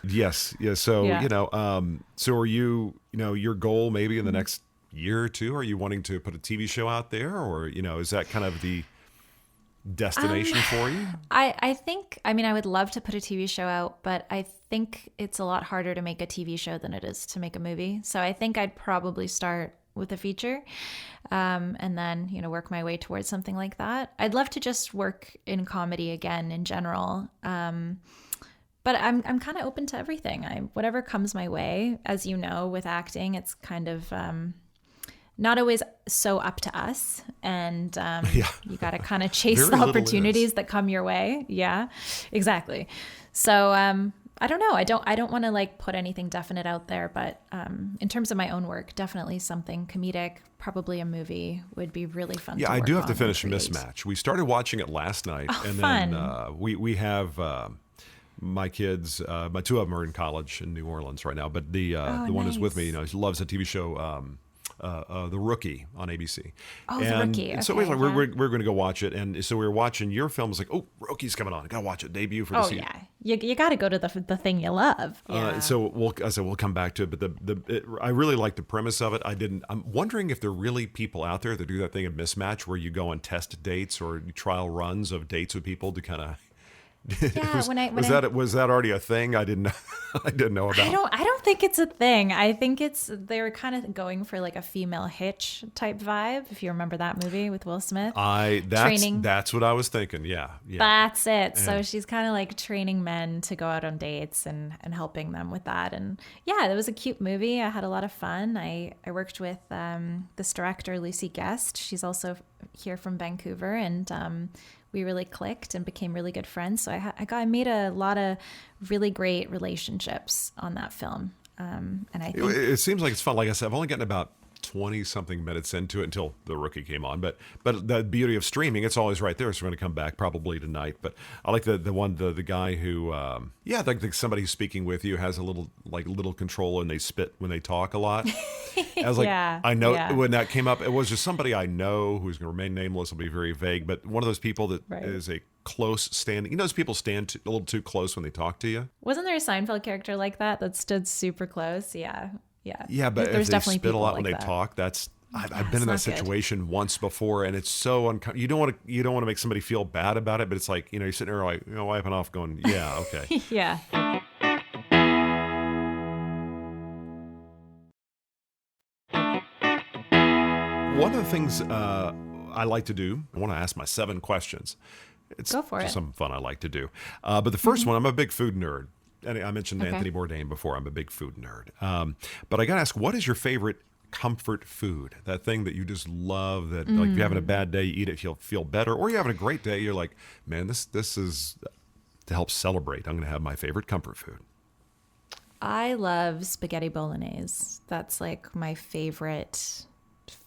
Yes. So you know, so are you know, your goal maybe in the next year or two, are you wanting to put a TV show out there, or you know, is that kind of the destination for you? I think, I mean, I would love to put a TV show out, but I think it's a lot harder to make a TV show than it is to make a movie. So I think I'd probably start with a feature, and then, you know, work my way towards something like that. I'd love to just work in comedy again in general. But I'm kind of open to everything. Whatever comes my way. As you know, with acting, it's kind of not always so up to us, and you got to kind of chase the opportunities that come your way. Yeah, exactly. So I don't know. I don't want to like put anything definite out there, but in terms of my own work, definitely something comedic, probably a movie would be really fun. Yeah, I do have to finish Mismatch. We started watching it last night, and fun. Then we have my kids. My two of them are in college in New Orleans right now, but the one who's with me, you know, he loves the TV show. The Rookie on ABC. Oh, The Rookie. Okay, so we're going to go watch it. And so we were watching your film. It's like, oh, Rookie's coming on. I got to watch it. Debut for the season. Oh, yeah. You got to go to the thing you love. Yeah. So I said, we'll come back to it. But I really like the premise of it. I'm wondering if there are really people out there that do that thing of Mismatch, where you go on test dates or trial runs of dates with people to kind of... Yeah, was that already a thing? I didn't know about. I don't think it's a thing. I think they were kind of going for like a female Hitch type vibe. If you remember that movie with Will Smith. That's what I was thinking. Yeah. That's it. So she's kind of like training men to go out on dates and helping them with that. And yeah, it was a cute movie. I had a lot of fun. I worked with this director, Lucy Guest. She's also here from Vancouver, and we really clicked and became really good friends. So I made a lot of really great relationships on that film. And I think it seems like it's fun. Like I said, I've only gotten about 20-something minutes into it until The Rookie came on. But the beauty of streaming, it's always right there. So we're going to come back probably tonight. But I like the guy who, like somebody who's speaking with you has a little control, and they spit when they talk a lot. I was like, I know when that came up, it was just somebody I know who's going to remain nameless. Will be very vague, but one of those people that is a close standing. You know, those people stand a little too close when they talk to you. Wasn't there a Seinfeld character like that stood super close? Yeah. Yeah, but there's if definitely they spit a lot like when they talk, that's I've been in that situation good. once before, and it's so uncomfortable. You don't want to make somebody feel bad about it, but it's like, you know, you're sitting there like, you know, wiping off, going, yeah, okay. Yeah. One of the things I like to do, I want to ask my 7 questions. It's Go for just it. something fun I like to do. But the first one, I'm a big food nerd. And I mentioned Okay. Anthony Bourdain before. I'm a big food nerd. But I got to ask, what is your favorite comfort food? That thing that you just love, that like if you're having a bad day, you eat it, you'll feel better. Or you're having a great day, you're like, man, this is to help celebrate. I'm going to have my favorite comfort food. I love spaghetti bolognese. That's like my favorite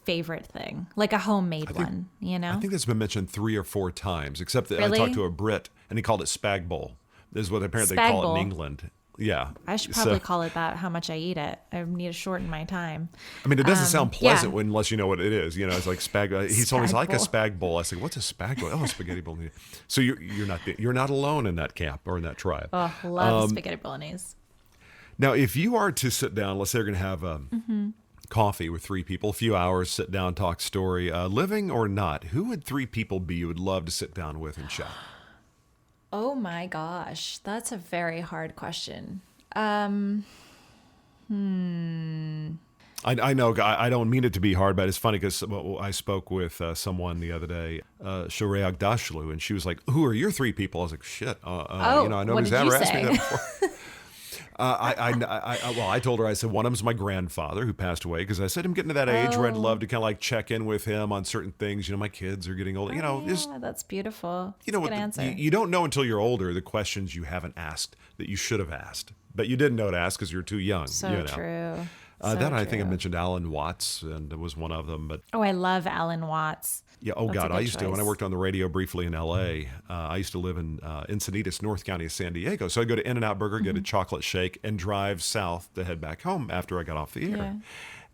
thing. Like a homemade one, you know? I think that's been mentioned 3 or 4 times, except that Really? I talked to a Brit and he called it spag bowl. This is what apparently they Spag call it bowl. in England. Yeah. I should probably call it that, how much I eat it. I need to shorten my time. I mean, it doesn't sound pleasant yeah. unless you know what it is. You know, it's like spag. He told me it's Spag like a bowl. spag bowl. I said, "What's a spag bowl?" Oh, spaghetti bolognese. So you're not alone in that camp or in that tribe. Oh, love spaghetti bolognese. Now, if you are to sit down, let's say you're going to have coffee with 3 people, a few hours, sit down, talk story, living or not, who would 3 people be you would love to sit down with and chat? Oh my gosh, that's a very hard question. I know I don't mean it to be hard, but it's funny because I spoke with someone the other day, Shoreag Dashlu, and she was like, "Who are your 3 people?" I was like, "Shit, you know, what nobody's did ever you asked me say? that before." I told her, I said, one of them's my grandfather who passed away because I said I'm getting to that age where I'd love to kind of like check in with him on certain things. You know, my kids are getting older. You know, just Yeah, that's beautiful. you know, That's a good answer. you don't know until you're older the questions you haven't asked that you should have asked, but you didn't know to ask because you're too young. So you know. true. Then I think I true. mentioned Alan Watts, and it was one of them. But Oh, I love Alan Watts. yeah, oh That's a God, good I used to when I choice. worked on the radio briefly in L.A. I used to live in Encinitas, North County of San Diego. So I'd go to In-N-Out Burger, get a chocolate shake, and drive south to head back home after I got off the air. Yeah.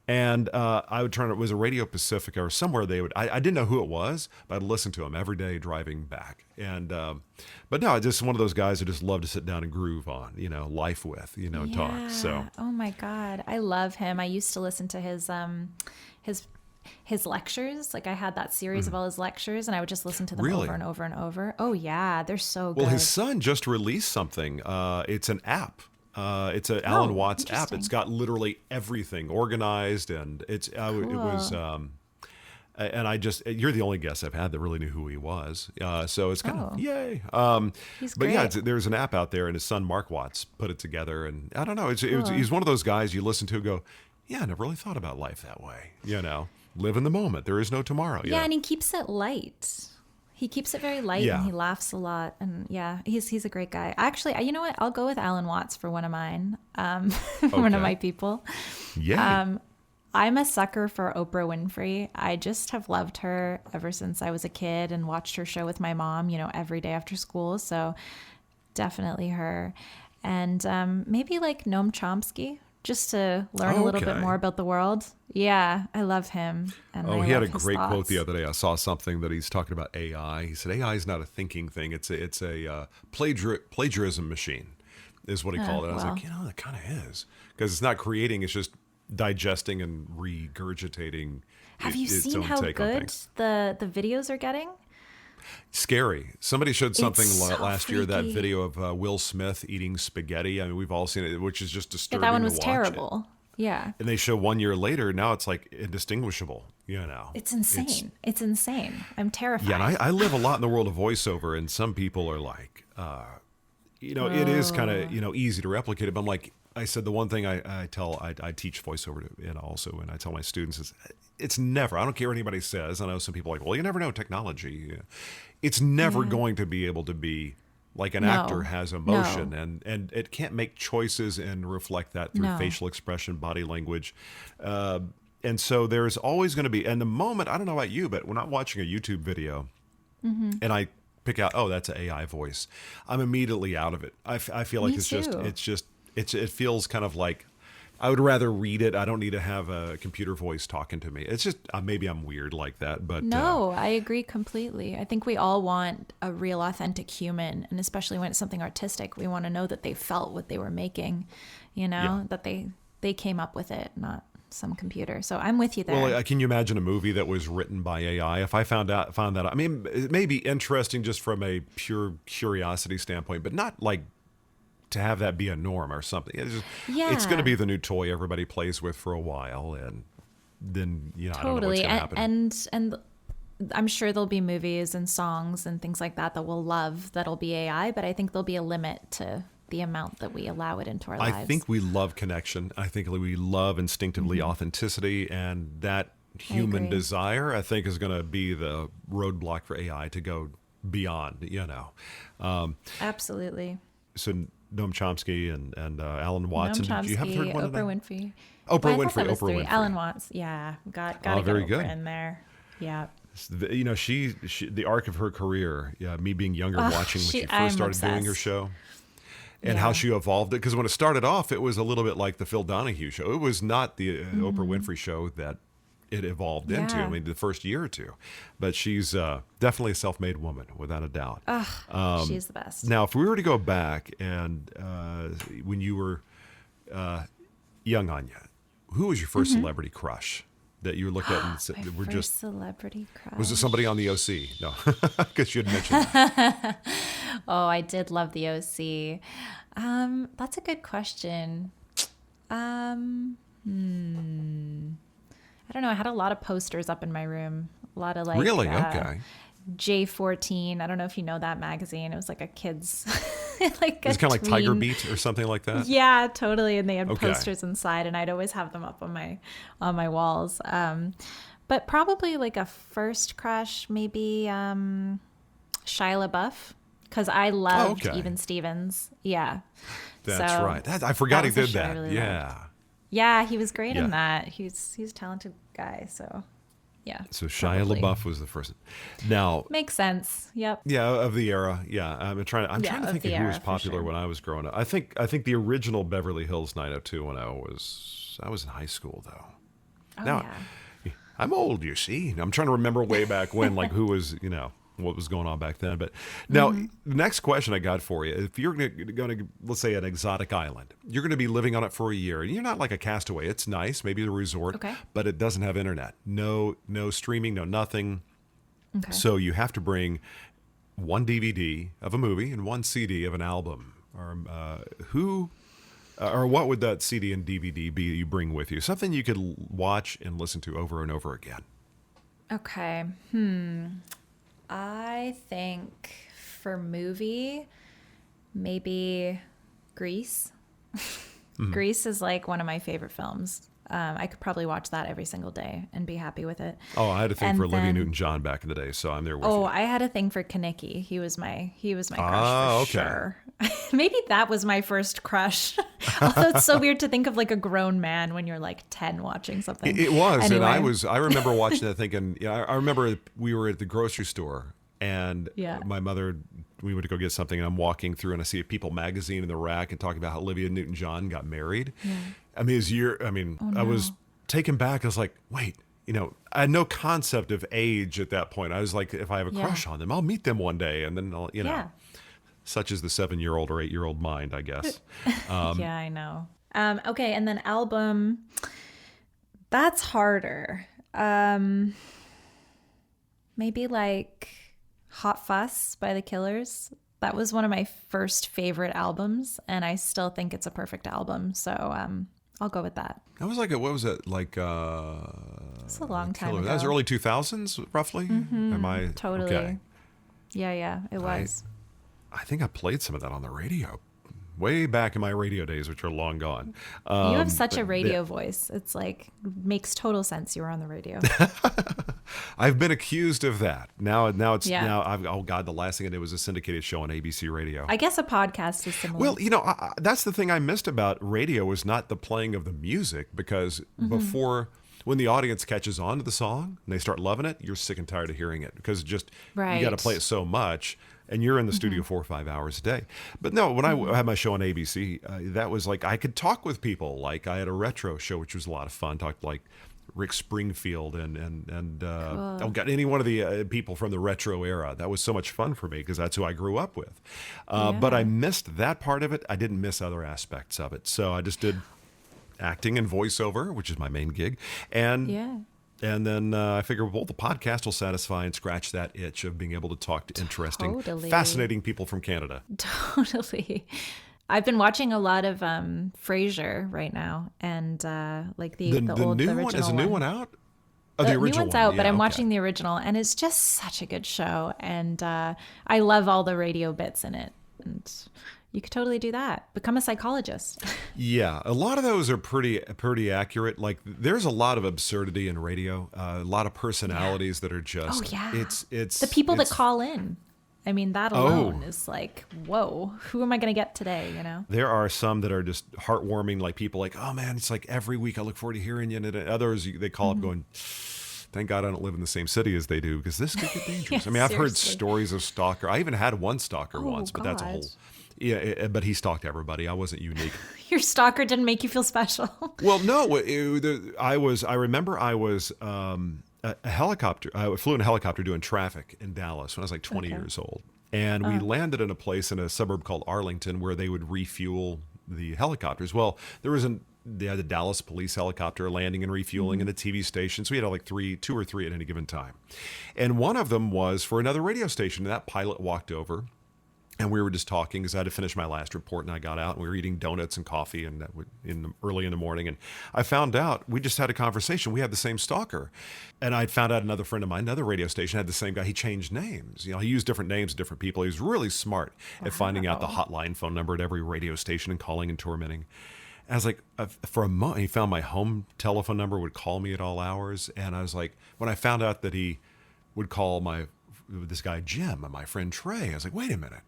And I would turn it was a Radio Pacifica or somewhere they would. I didn't know who it was, but I'd listen to them every day driving back. And but no, just one of those guys I just love to sit down and groove on, you know, life with, you know, talk. So Yeah. Oh my God, I love him. I used to listen to his lectures. Like I had that series of all his lectures, and I would just listen to them Really? over and over and over. Oh yeah, they're so good. well, his son just released something. It's an app. It's an Alan Watts app. interesting. It's got literally everything organized, and it was. And I just, you're the only guest I've had that really knew who he was. So it's kind of, yay. He's but yeah, great. there's an app out there, and his son, Mark Watts, put it together. And I don't know, he's one of those guys you listen to and go, yeah, I never really thought about life that way. You know, live in the moment. There is no tomorrow. you Yeah, know? and he keeps it light. He keeps it very light, Yeah. and he laughs a lot. And yeah, he's a great guy. Actually, you know what? I'll go with Alan Watts for one of mine. One Okay. of my people. Yeah. I'm a sucker for Oprah Winfrey. I just have loved her ever since I was a kid and watched her show with my mom, you know, every day after school. So definitely her. And maybe like Noam Chomsky, just to learn a little bit Okay. more about the world. Yeah, I love him. And Oh, I he had a love his great quote thoughts. the other day. I saw something that he's talking about AI. He said AI is not a thinking thing. It's a plagiarism machine, is what he called it. I was well. like, you know, it kind of is because it's not creating. It's just digesting and regurgitating. Have you its seen own how take on good things. the videos are getting? Scary. Somebody showed something so last year. That freaky. video of Will Smith eating spaghetti. I mean, we've all seen it, which is just Yeah, disturbing. that one to was watch. terrible. Yeah. And they show 1 year later. Now it's like indistinguishable. You know, It's insane. It's insane. I'm terrified. Yeah, and I live a lot in the world of voiceover, and some people are like, you know, it is kind of, you know, easy to replicate it. But I'm like, I said the one thing I teach voiceover to, and also, and I tell my students is, it's never, I don't care what anybody says. I know some people are like, well, you never know technology. It's never going to be able to be like an No. actor has emotion, No. and it can't make choices and reflect that through No. facial expression, body language. And so there's always going to be, and the moment, I don't know about you, but when I'm watching a YouTube video and I pick out, oh, that's an AI voice, I'm immediately out of it. I feel like Me too. it feels kind of like, I would rather read it. I don't need to have a computer voice talking to me. It's just, maybe I'm weird like that, but No, I agree completely. I think we all want a real authentic human, and especially when it's something artistic, we want to know that they felt what they were making, you know, that they came up with it, not some computer. So I'm with you there. Well, can you imagine a movie that was written by AI? If I found that out, I mean, it may be interesting just from a pure curiosity standpoint, but not like to have that be a norm or something. It's going to be the new toy everybody plays with for a while, and then I don't know what's Totally. going to happen. And I'm sure there'll be movies and songs and things like that we'll love that'll be AI, but I think there'll be a limit to the amount that we allow it into our lives. I think we love connection. I think we love instinctively authenticity, and that human desire, I think, is going to be the roadblock for AI to go beyond, Absolutely. So Noam Chomsky and Alan Watson. Noam Did you have a third one? Oprah Winfrey. Oprah Well, I Winfrey. thought that was Oprah three. Winfrey. Alan Watts. Yeah. Got to very get good. Oprah in there. Yeah. She the arc of her career, me being younger, watching when she first started doing her show, and how she evolved it. Because when it started off, it was a little bit like the Phil Donahue show. It was not the Oprah Winfrey show that it evolved into. I mean, the first year or two. But she's definitely a self-made woman, without a doubt. She's the best. Now, if we were to go back and when you were young, Anja, who was your first celebrity crush that you looked at and said, My first celebrity crush. was it somebody on the OC? No, because you had mentioned that. Oh, I did love the OC. That's a good question. I don't know. I had a lot of posters up in my room. A lot of Really? Okay. J14. I don't know if you know that magazine. It was like a kid's like It's kind of like Tiger tween- Beat or something like that. Yeah, totally. And they had Okay. posters inside, and I'd always have them up on my walls. But probably like a first crush, maybe Shia LaBeouf, because I loved okay. Even Stevens. Yeah, That's So right. I forgot he that was did a show I that. really Yeah. yeah, he was great Yeah. in that. He's a talented guy. So yeah. So Shia probably. LaBeouf was the first. Now, Makes sense. Yep. yeah, of the era. Yeah, I'm trying to of think of the who was era, for popular sure. when I was growing up. I think the original Beverly Hills 902 when I was in high school though. Oh Now, yeah. I'm old, you see. I'm trying to remember way back when, like who was, what was going on back then. But now, the next question I got for you: if you're going to, let's say, an exotic island, you're going to be living on it for a year, and you're not like a castaway. It's nice, maybe a resort, Okay. but it doesn't have internet, no streaming, no nothing. Okay. So you have to bring one DVD of a movie and one CD of an album. Or what would that CD and DVD be you bring with you? Something you could watch and listen to over and over again. Okay. I think for movie, maybe Grease. Grease is like one of my favorite films. I could probably watch that every single day and be happy with it. Oh, I had a thing And for Olivia then- Newton-John back in the day, so I'm there with Oh, you. I had a thing for Kaneki. He was my crush Oh, for okay. sure. Maybe that was my first crush. Although it's so weird to think of like a grown man when you're like 10 watching something. It was, Anyway. and I remember watching that thinking, I remember we were at the grocery store, and Yeah. my mother, we went to go get something, and I'm walking through, and I see a People magazine in the rack and talking about how Olivia Newton-John got married. Yeah. I mean, I was taken back. I was like, wait, I had no concept of age at that point. I was like, if I have a crush on them, I'll meet them one day, and then I'll, Yeah. such is the 7-year-old or 8-year-old mind, I guess. Yeah, I know. Okay, and then album. That's harder. Maybe like Hot Fuss by the Killers. That was one of my first favorite albums, and I still think it's a perfect album. So I'll go with that. That was like what was it like? It's a long time Killer. ago. That was early 2000s, roughly. Am I Totally. okay? Yeah, it was. I think I played some of that on the radio, way back in my radio days, which are long gone. You have such a but radio voice. It's like makes total sense. You were on the radio. I've been accused of that. Now it's Yeah. oh God, the last thing I did was a syndicated show on ABC Radio. I guess a podcast is similar. Well, that's the thing I missed about radio was not the playing of the music, because before, when the audience catches on to the song and they start loving it, you're sick and tired of hearing it, because you got to Right. play it so much, and you're in the studio 4 or 5 hours a day. But no, when I had my show on ABC, that was like I could talk with people. Like I had a retro show, which was a lot of fun. Talked like Rick Springfield and oh God, any one of the people from the retro era. That was so much fun for me, because that's who I grew up with. But I missed that part of it. I didn't miss other aspects of it. So I just did acting and voiceover, which is my main gig. And yeah. and then I figured, well, the podcast will satisfy and scratch that itch of being able to talk to interesting, Totally. fascinating people from Canada. Totally. I've been watching a lot of Frasier right now, and like the old, new the one original is a new one out. Oh, the new original one's one. out, but Yeah, I'm okay. watching the original, and it's just such a good show, and I love all the radio bits in it. And you could totally do that. Become a psychologist. Yeah, a lot of those are pretty accurate. Like there's a lot of absurdity in radio, a lot of personalities that are just. Oh yeah, it's the people that it's- call in. I mean, that alone is like, whoa, who am I going to get today? You know? There are some that are just heartwarming, like people like, oh man, it's like every week I look forward to hearing you. And others, they call up going, thank God I don't live in the same city as they do, because this could get dangerous. Yeah, I mean, I've heard seriously. stories of stalker. I even had one stalker once, but that's a God. whole. Yeah, but he stalked everybody. I wasn't unique. Your stalker didn't make you feel special. Well, no, I was. I remember I was a helicopter. I flew in a helicopter doing traffic in Dallas when I was like 20 years old, and we landed in a place in a suburb called Arlington where they would refuel the helicopters. Well, they had the Dallas police helicopter landing and refueling and a TV station. So we had like two or three at any given time, and one of them was for another radio station. And that pilot walked over. And we were just talking because I had to finish my last report, and I got out and we were eating donuts and coffee and early in the morning. And I found out we just had a conversation. We had the same stalker, and I found out another friend of mine, another radio station, had the same guy. He changed names. He used different names to different people. He was really smart at finding out the hotline phone number at every radio station and calling and tormenting. And I was like, for a month, he found my home telephone number, would call me at all hours. And I was like, when I found out that he would call this guy Jim and my friend Trey, I was like, wait a minute.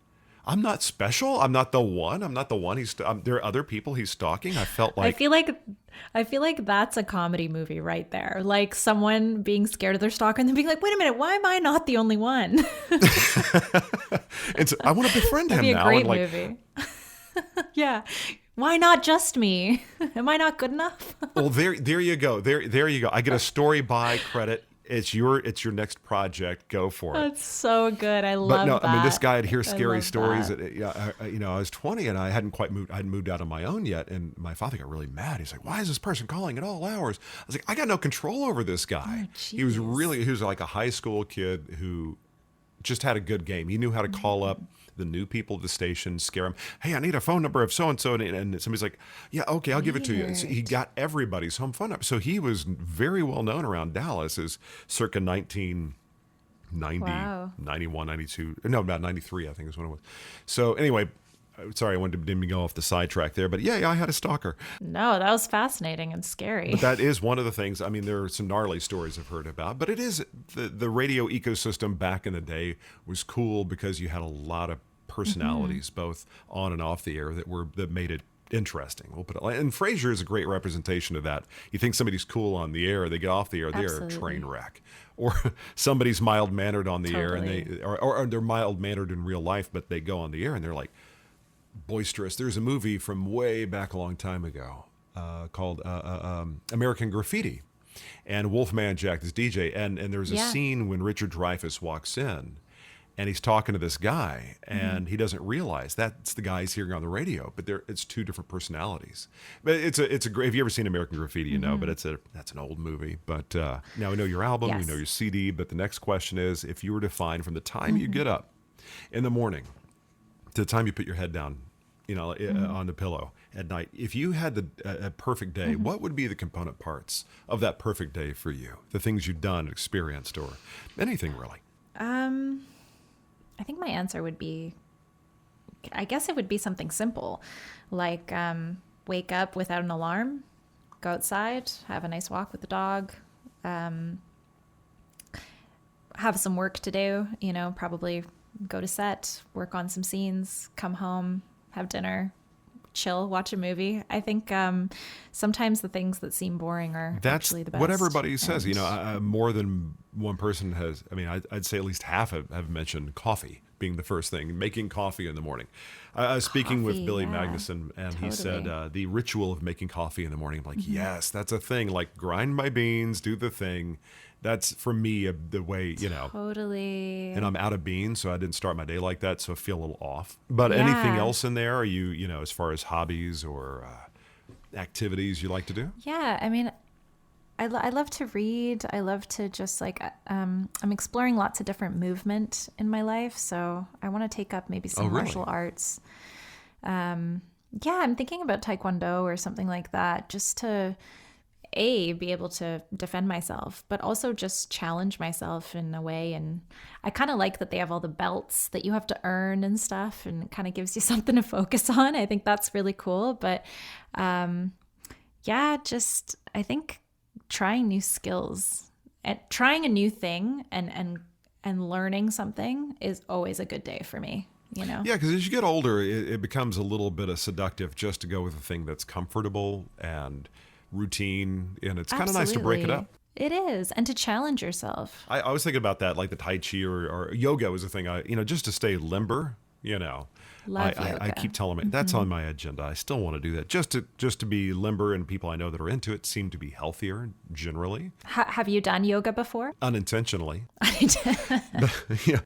I'm not special. I'm not the one. I'm not the one. There are other people he's stalking. I felt like I feel like that's a comedy movie right there. Like someone being scared of their stalker and then being like, "Wait a minute, why am I not the only one?" I want to befriend him That'd be now. a great and like, movie. Yeah. Why not just me? Am I not good enough? well, there you go. There you go. I get a story by credit. It's your next project. Go for it. That's so good. I love But no, that. I mean, this guy would hear I scary love stories. that. I was 20 and I hadn't quite moved. I hadn't moved out on my own yet. And my father got really mad. He's like, "Why is this person calling at all hours?" I was like, "I got no control over this guy." He was like a high school kid who just had a good game. He knew how to call up the new people at the station, scare them. "Hey, I need a phone number of so-and-so." And somebody's like, "Yeah, okay, I'll give it to you." And so he got everybody's home phone number. So he was very well known around Dallas as circa 1990, Wow. 91, 92. No, about 93, I think is when it was. So anyway, sorry, I didn't go off the sidetrack there. But yeah, I had a stalker. No, that was fascinating and scary. But that is one of the things. I mean, there are some gnarly stories I've heard about. But it is the radio ecosystem back in the day was cool because you had a lot of personalities, both on and off the air, that made it interesting. We'll put it. And Frasier is a great representation of that. You think somebody's cool on the air, they get off the air, they're a train wreck. Or somebody's mild mannered on the air, and or they're mild mannered in real life, but they go on the air and they're like boisterous. There's a movie from way back a long time ago called American Graffiti, and Wolfman Jack, this DJ, and there's a scene when Richard Dreyfuss walks in, and he's talking to this guy, and he doesn't realize that's the guy he's hearing on the radio, but it's two different personalities. But it's a great. Have you ever seen American Graffiti? You know, but that's an old movie. But now we know your album, we know your CD. But the next question is, if you were to find from the time you get up in the morning to the time you put your head down, on the pillow at night, if you had a perfect day, what would be the component parts of that perfect day for you? The things you've done, experienced, or anything really? I think my answer would be, I guess it would be something simple, like wake up without an alarm, go outside, have a nice walk with the dog, have some work to do, probably go to set, work on some scenes, come home, have dinner, chill, watch a movie. I think sometimes the things that seem boring are actually the best. What everybody says. More than one person has. I mean, I'd say at least half have mentioned coffee being the first thing, making coffee in the morning. I was speaking with Billy Magnuson, and he said the ritual of making coffee in the morning. I'm like, yes, that's a thing. Like grind my beans, do the thing. That's for me the way, Totally. And I'm out of beans, so I didn't start my day like that, so I feel a little off. But anything else in there? Are you, as far as hobbies or activities you like to do? Yeah, I mean, I love to read. I love to just I'm exploring lots of different movement in my life, so I want to take up maybe some martial arts. Yeah, I'm thinking about Taekwondo or something like that, just to be able to defend myself, but also just challenge myself in a way. And I kind of like that they have all the belts that you have to earn and stuff, and it kind of gives you something to focus on. I think that's really cool. But yeah, just I think trying new skills and trying a new thing and learning something is always a good day for me. Yeah, because as you get older, it becomes a little bit of seductive just to go with a thing that's comfortable and routine, and it's kind of nice to break it up. It is, and to challenge yourself. I was thinking about that, like the Tai Chi or yoga was a thing. Just to stay limber. Love yoga. I keep telling me that's on my agenda. I still want to do that, just to be limber, and people I know that are into it seem to be healthier generally. Have you done yoga before? Unintentionally. Yeah.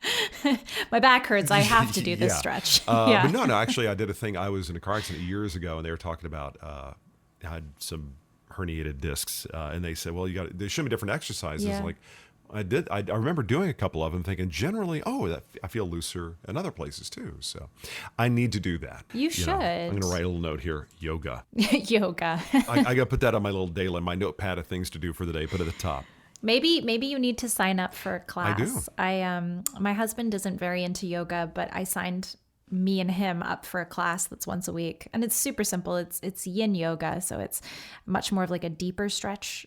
My back hurts. I have to do this stretch. But no, actually, I did a thing. I was in a car accident years ago, and they were talking about I had some herniated discs, and they said, well, they showed me different exercises. Yeah. Like I remember doing a couple of them, thinking generally, I feel looser in other places too. So I need to do that. You should. I'm going to write a little note here: yoga. Yoga. I got to put that on my little daily, my notepad of things to do for the day. Put it at the top. Maybe you need to sign up for a class. I do. My husband isn't very into yoga, but I signed me and him up for a class that's once a week, and it's super simple. It's yin yoga, so it's much more of like a deeper stretch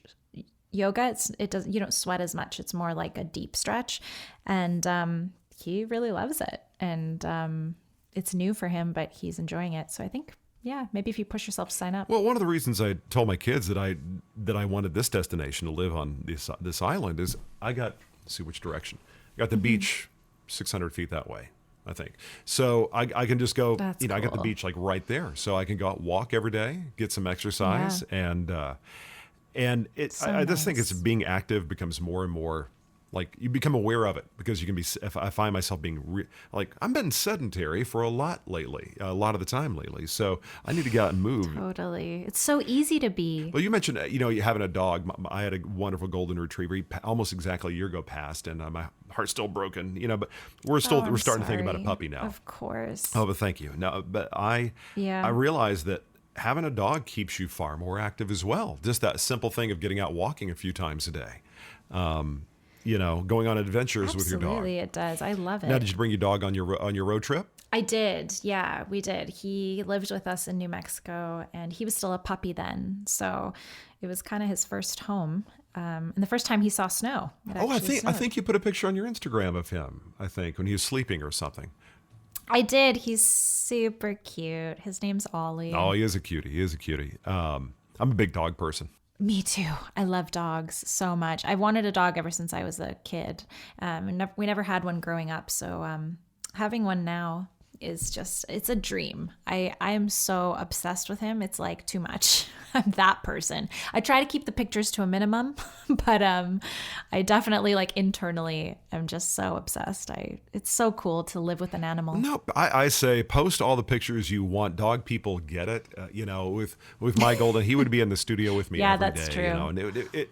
yoga. You don't sweat as much. It's more like a deep stretch, and he really loves it. And it's new for him, but he's enjoying it. So I think, yeah, maybe if you push yourself to sign up. Well, one of the reasons I told my kids that I wanted this destination to live on this island is let's see which direction. I got the beach 600 feet that way, I think. So I can just go, That's I got the cool. beach like right there. So I can go out, walk every day, get some exercise. Yeah. And I just think nice. it's being active becomes more and more like you become aware of it, because you can be, if I find myself being I've been sedentary for a lot of the time lately. So I need to get out and move. Totally. It's so easy to be. Well, you mentioned, you having a dog. I had a wonderful golden retriever. He almost exactly a year ago passed, and my heart's still broken, but we're starting to think about a puppy now. Of course. Oh, but thank you. No, but I realized that having a dog keeps you far more active as well. Just that simple thing of getting out walking a few times a day. Going on adventures with your dog. Absolutely, it does. I love it. Now, did you bring your dog on your road trip? I did. Yeah, we did. He lived with us in New Mexico, and he was still a puppy then. So it was kind of his first home. And the first time he saw snow. I think you put a picture on your Instagram of him, I think, when he was sleeping or something. I did. He's super cute. His name's Ollie. Oh, he is a cutie. I'm a big dog person. Me too. I love dogs so much. I've wanted a dog ever since I was a kid. We never had one growing up. So having one now is it's a dream. I am so obsessed with him. It's like too much. I'm that person. I try to keep the pictures to a minimum, but I definitely internally am just so obsessed. It's so cool to live with an animal. No, I say post all the pictures you want. Dog people get it. With my golden, he would be in the studio with me every day. Yeah, that's true.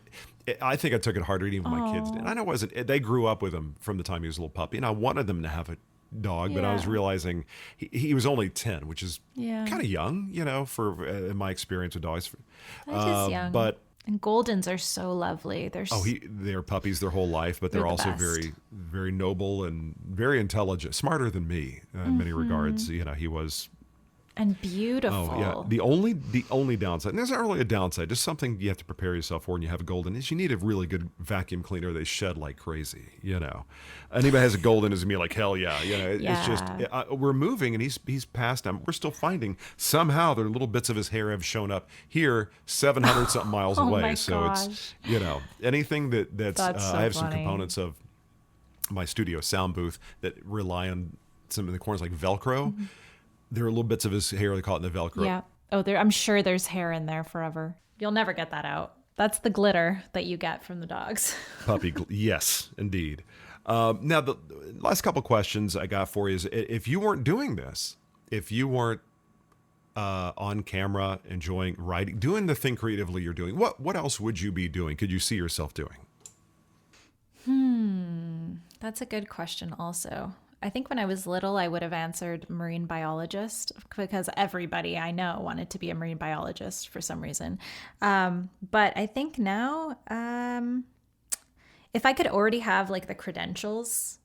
And I think I took it harder than even my kids did. I know it wasn't. They grew up with him from the time he was a little puppy, and I wanted them to have a dog, but I was realizing he was only 10, which is kind of young, for in my experience with dogs. That is young. And Goldens are so lovely. They're puppies their whole life, but they're also very, very noble and very intelligent, smarter than me in many regards. He was. And beautiful. Oh yeah. The only downside, and there's not really a downside, just something you have to prepare yourself for when you have a golden, is you need a really good vacuum cleaner. They shed like crazy. Anybody has a golden is gonna be like hell yeah. It's just we're moving and he's past them. We're still finding somehow there are little bits of his hair have shown up here 700 something miles away. My so gosh. It's anything that's so I have funny. some components of my studio sound booth that rely on some of the corners like Velcro. Mm-hmm. There are little bits of his hair, they call it in the Velcro. Yeah. Oh, I'm sure there's hair in there forever. You'll never get that out. That's the glitter that you get from the dogs. Yes, indeed. Now, the last couple questions I got for you is, if you weren't doing this, if you weren't on camera, enjoying writing, doing the thing creatively you're doing, what else would you be doing? Could you see yourself doing? That's a good question also. I think when I was little, I would have answered marine biologist because everybody I know wanted to be a marine biologist for some reason. But I think now, if I could already have like the credentials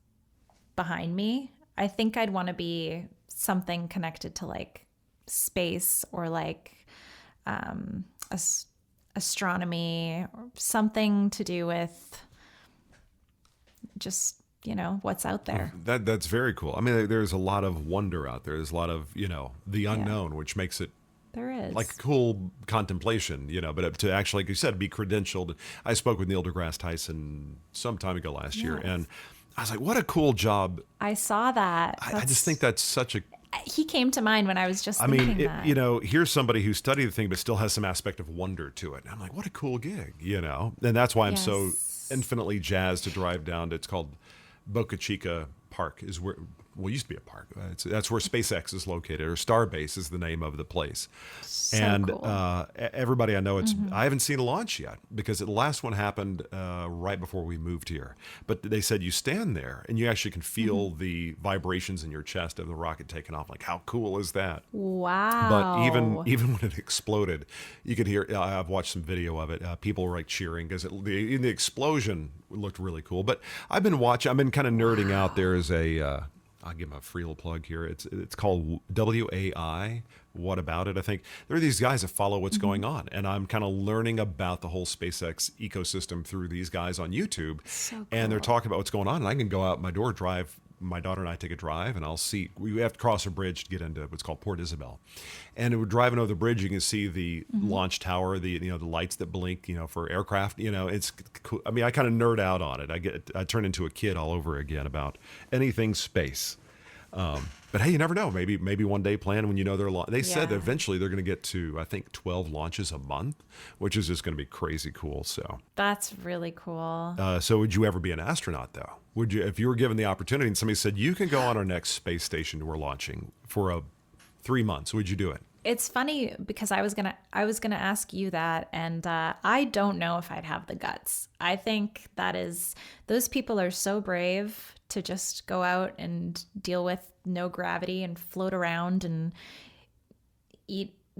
behind me, I think I'd want to be something connected to like space or like astronomy or something to do with just, what's out there. That's very cool. I mean, there's a lot of wonder out there. There's a lot of, the unknown, which makes it there is like cool contemplation, but to actually, like you said, be credentialed. I spoke with Neil deGrasse Tyson some time ago last year, and I was like, what a cool job. I saw that. I just think that's such a... He came to mind when I was just thinking that. Here's somebody who studied the thing but still has some aspect of wonder to it. And I'm like, what a cool gig, And that's why I'm so infinitely jazzed to drive down to, it's called Boca Chica Park, is where, well, it used to be a park. That's where SpaceX is located, or Starbase is the name of the place. So cool. Everybody I know, I haven't seen a launch yet because the last one happened right before we moved here. But they said you stand there and you actually can feel the vibrations in your chest of the rocket taking off. Like, how cool is that? Wow. But even when it exploded, you could hear, I've watched some video of it. People were like cheering because the explosion looked really cool. But I've been kind of nerding out. There's I'll give them a free little plug here. It's called WAI. What about it? I think there are these guys that follow what's going on, and I'm kind of learning about the whole SpaceX ecosystem through these guys on YouTube. So cool. And they're talking about what's going on, and I can go out my door, drive. My daughter and I take a drive, and I'll see. We have to cross a bridge to get into what's called Port Isabel, and we're driving over the bridge. You can see the launch tower, the lights that blink, for aircraft. It's cool. I mean, I kind of nerd out on it. I turn into a kid all over again about anything space. But hey, you never know. Maybe one day plan when they said that eventually they're going to get to, I think, 12 launches a month, which is just going to be crazy cool. So that's really cool. So would you ever be an astronaut though? Would you, if you were given the opportunity and somebody said you can go on our next space station we're launching for 3 months, would you do it? It's funny because I was gonna ask you that, and I don't know if I'd have the guts. I think those people are so brave to just go out and deal with no gravity and float around and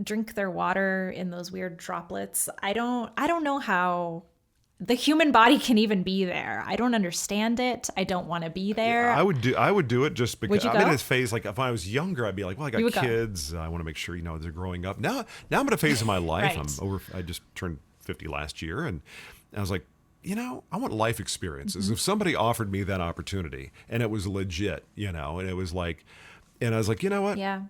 drink their water in those weird droplets. I don't know how the human body can even be there. I don't understand it. I don't want to be there. Yeah, I would do it just because I'm in this phase. Like if I was younger, I'd be like, well, I got kids. I want to make sure they're growing up. Now I'm in a phase of my life. Right. I just turned 50 last year, and I was like, I want life experiences. If somebody offered me that opportunity and it was legit, and it was like, and I was like, you know what? Yeah.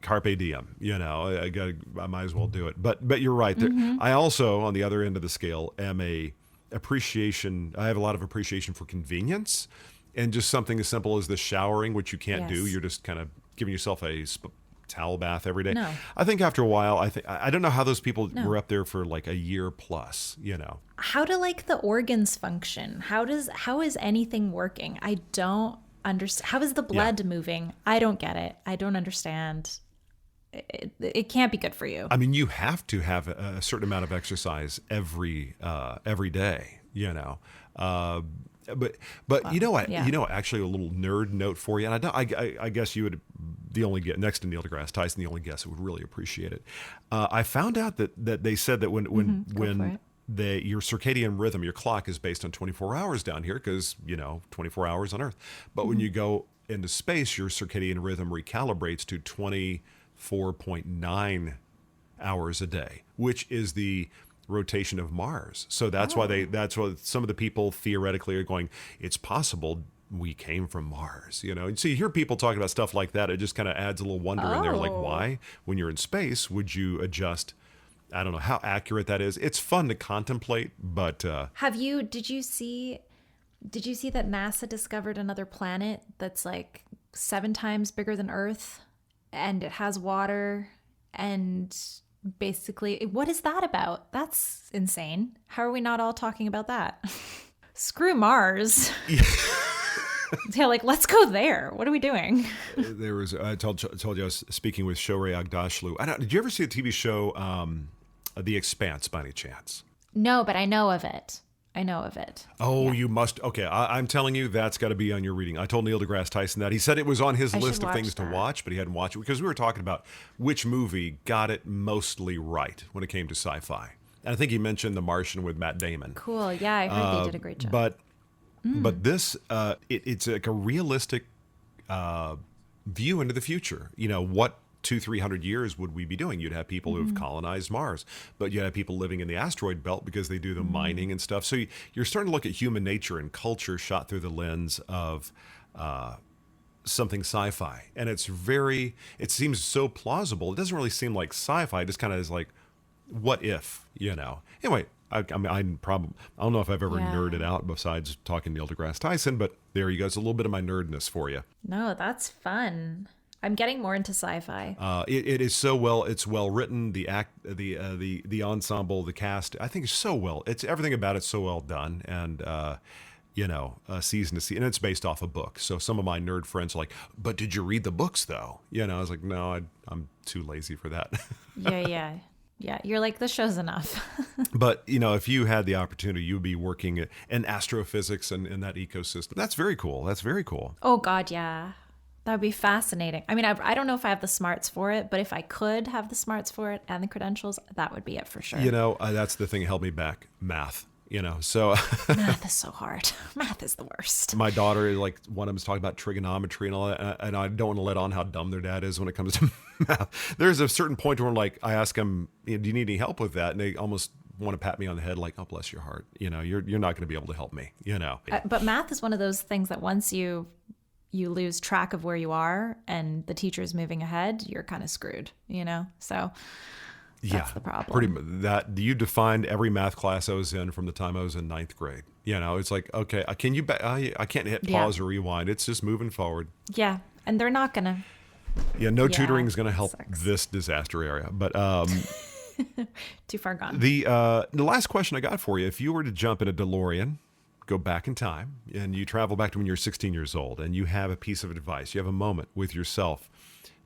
Carpe diem, I might as well do it. But you're right. I also, on the other end of the scale, am I have a lot of appreciation for convenience and just something as simple as the showering, which you can't do. You're just kind of giving yourself a towel bath every day. No. I think after a while, I don't know how those people were up there for like a year plus, How do like the organs function? How is anything working? I don't understand. How is the blood moving? I don't get it. I don't understand. It can't be good for you. I mean, you have to have a certain amount of exercise every day, But actually a little nerd note for you, and I guess you would next to Neil deGrasse Tyson, the only guest who would really appreciate it. I found out that they said that when your circadian rhythm, your clock is based on 24 hours down here because 24 hours on Earth, but when you go into space, your circadian rhythm recalibrates to 24.9 hours a day, which is the rotation of Mars. So that's why some of the people theoretically are going, it's possible we came from Mars, And so you hear people talking about stuff like that. It just kind of adds a little wonder in there. Like, why, when you're in space, would you adjust? I don't know how accurate that is. It's fun to contemplate, but did you see that NASA discovered another planet that's like 7 times bigger than Earth, and it has water, and basically, what is that about? That's insane. How are we not all talking about that? Screw Mars. Yeah, like, let's go there. What are we doing? I told you I was speaking with Shohreh Aghdashloo. Did you ever see the TV show The Expanse by any chance? No, but I know of it. I know of it. Oh, you must. Okay, I'm telling you, that's got to be on your reading. I told Neil deGrasse Tyson that. He said it was on his list of things to watch, but he hadn't watched it because we were talking about which movie got it mostly right when it came to sci-fi. And I think he mentioned The Martian with Matt Damon. Cool. Yeah, I heard they did a great job. But this, it's like a realistic view into the future. You know, what 200-300 years would we be doing? You'd have people who have colonized Mars, but you have people living in the asteroid belt because they do the mining and stuff. So you're starting to look at human nature and culture shot through the lens of something sci-fi. And it seems so plausible. It doesn't really seem like sci-fi. It just kind of is like, what if, you know? Anyway, I don't know if I've ever nerded out besides talking Neil deGrasse Tyson, but there you go. It's a little bit of my nerdness for you. No, that's fun. I'm getting more into sci-fi. It is so well. It's well written. The ensemble, the cast. I think is so well. It's everything about it's so well done, and season to season. And it's based off a book. So some of my nerd friends are like, "But did you read the books though?" You know, I was like, "No, I'm too lazy for that." Yeah. You're like, the show's enough. But if you had the opportunity, you'd be working in astrophysics and in that ecosystem. That's very cool. Oh God, yeah. That would be fascinating. I mean, I don't know if I have the smarts for it, but if I could have the smarts for it and the credentials, that would be it for sure. That's the thing that held me back. Math. So math is so hard. Math is the worst. My daughter, like one of them is talking about trigonometry and all that, and I don't want to let on how dumb their dad is when it comes to math. There's a certain point where I ask them, do you need any help with that? And they almost want to pat me on the head like, oh, bless your heart. You're not going to be able to help me, But math is one of those things that once you lose track of where you are and the teacher is moving ahead, you're kind of screwed, So that's the problem. Pretty much that you defined every math class I was in from the time I was in 9th grade. It's like, okay, I can't hit pause or rewind. It's just moving forward. Yeah. And they're not going to. Yeah. No tutoring is going to help this disaster area, but, too far gone. The last question I got for you, if you were to jump in a DeLorean, go back in time, and you travel back to when you're 16 years old, and you have a piece of advice, you have a moment with yourself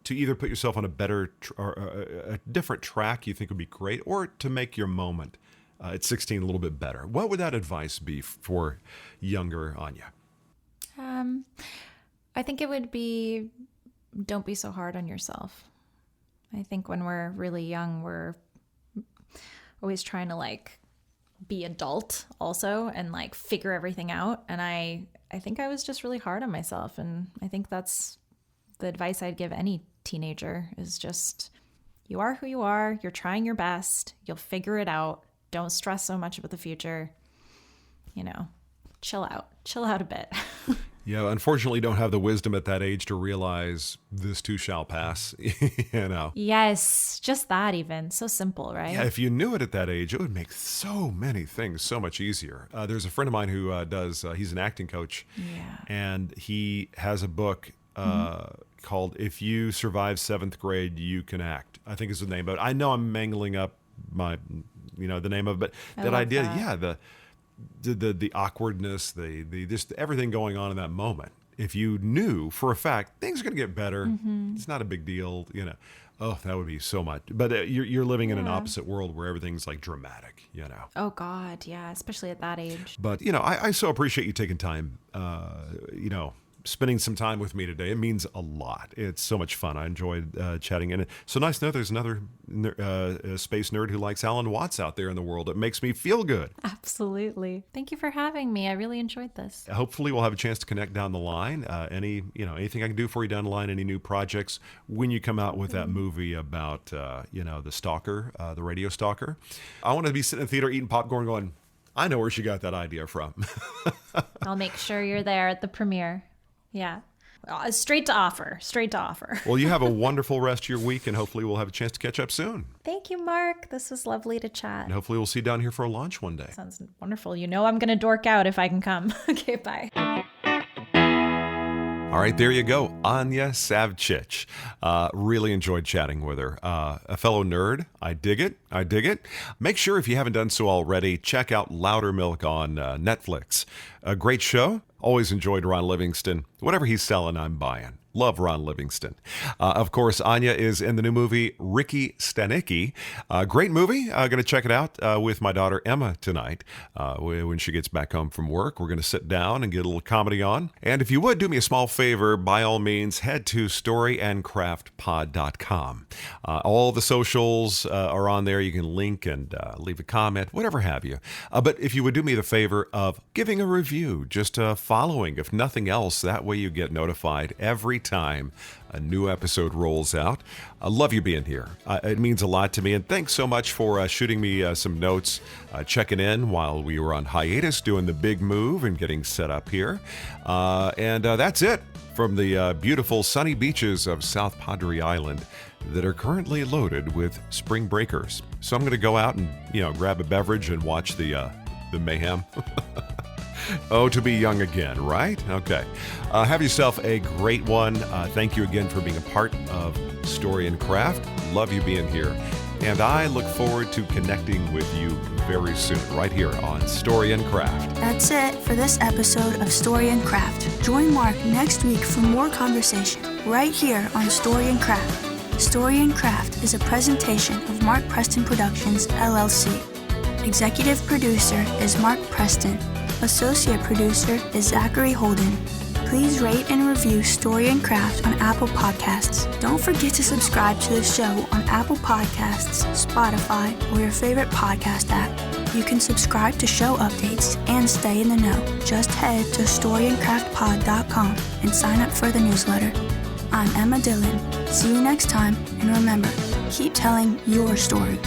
to either put yourself on a better or a different track you think would be great, or to make your moment at 16 a little bit better, what would that advice be for younger Anja? I think it would be, don't be so hard on yourself. I think when we're really young, we're always trying to be adult also and figure everything out. And I think I was just really hard on myself. And I think that's the advice I'd give any teenager is just, you are who you are. You're trying your best. You'll figure it out. Don't stress so much about the future. Chill out a bit. Yeah, unfortunately, you don't have the wisdom at that age to realize this too shall pass, Yes, just that even. So simple, right? Yeah, if you knew it at that age, it would make so many things so much easier. There's a friend of mine who he's an acting coach, and he has a book called If You Survive 7th Grade, You Can Act, I think is the name of it. I know I'm mangling up the name of it, but that idea, the awkwardness, the just everything going on in that moment. If you knew for a fact things are going to get better, it's not a big deal, Oh, that would be so much. But you're living in an opposite world where everything's dramatic, Oh God, yeah, especially at that age. But I so appreciate you taking time, spending some time with me today. It means a lot. It's so much fun. I enjoyed chatting. And it's so nice to know there's another space nerd who likes Alan Watts out there in the world. It makes me feel good. Absolutely. Thank you for having me. I really enjoyed this. Hopefully we'll have a chance to connect down the line. Anything I can do for you down the line, any new projects when you come out with that movie about, the stalker, the radio stalker. I want to be sitting in the theater eating popcorn going, I know where she got that idea from. I'll make sure you're there at the premiere. Yeah. Straight to offer. Well, you have a wonderful rest of your week, and hopefully we'll have a chance to catch up soon. Thank you, Mark. This was lovely to chat. And hopefully we'll see you down here for a lunch one day. Sounds wonderful. I'm going to dork out if I can come. Okay, bye. All right, there you go. Anja Savcic. Really enjoyed chatting with her. A fellow nerd. I dig it. Make sure, if you haven't done so already, check out Loudermilk on Netflix. A great show. Always enjoyed Ron Livingston. Whatever he's selling, I'm buying. Love Ron Livingston. Of course, Anja is in the new movie Ricky Stanicky. Great movie. Going to check it out with my daughter Emma tonight. When she gets back home from work, we're going to sit down and get a little comedy on. And if you would, do me a small favor, by all means, head to storyandcraftpod.com. All the socials are on there. You can link and leave a comment, whatever have you. But if you would do me the favor of giving a review, just following, if nothing else, that way you get notified every time a new episode rolls out. I love you being here. It means a lot to me, and thanks so much for shooting me some notes, checking in while we were on hiatus, doing the big move and getting set up here. And that's it from the beautiful sunny beaches of South Padre Island that are currently loaded with spring breakers. So I'm going to go out and, grab a beverage and watch the mayhem. Oh, to be young again, right? Okay. Have yourself a great one. Thank you again for being a part of Story and Craft. Love you being here. And I look forward to connecting with you very soon, right here on Story and Craft. That's it for this episode of Story and Craft. Join Mark next week for more conversation right here on Story and Craft. Story and Craft is a presentation of Mark Preston Productions, LLC. Executive producer is Mark Preston. Associate producer is Zachary Holden. Please rate and review Story and Craft on Apple Podcasts. Don't forget to subscribe to the show on Apple Podcasts, Spotify, or your favorite podcast app. You can subscribe to show updates and stay in the know. Just head to storyandcraftpod.com and sign up for the newsletter. I'm Emma Dillon. See you next time, and remember, keep telling your story.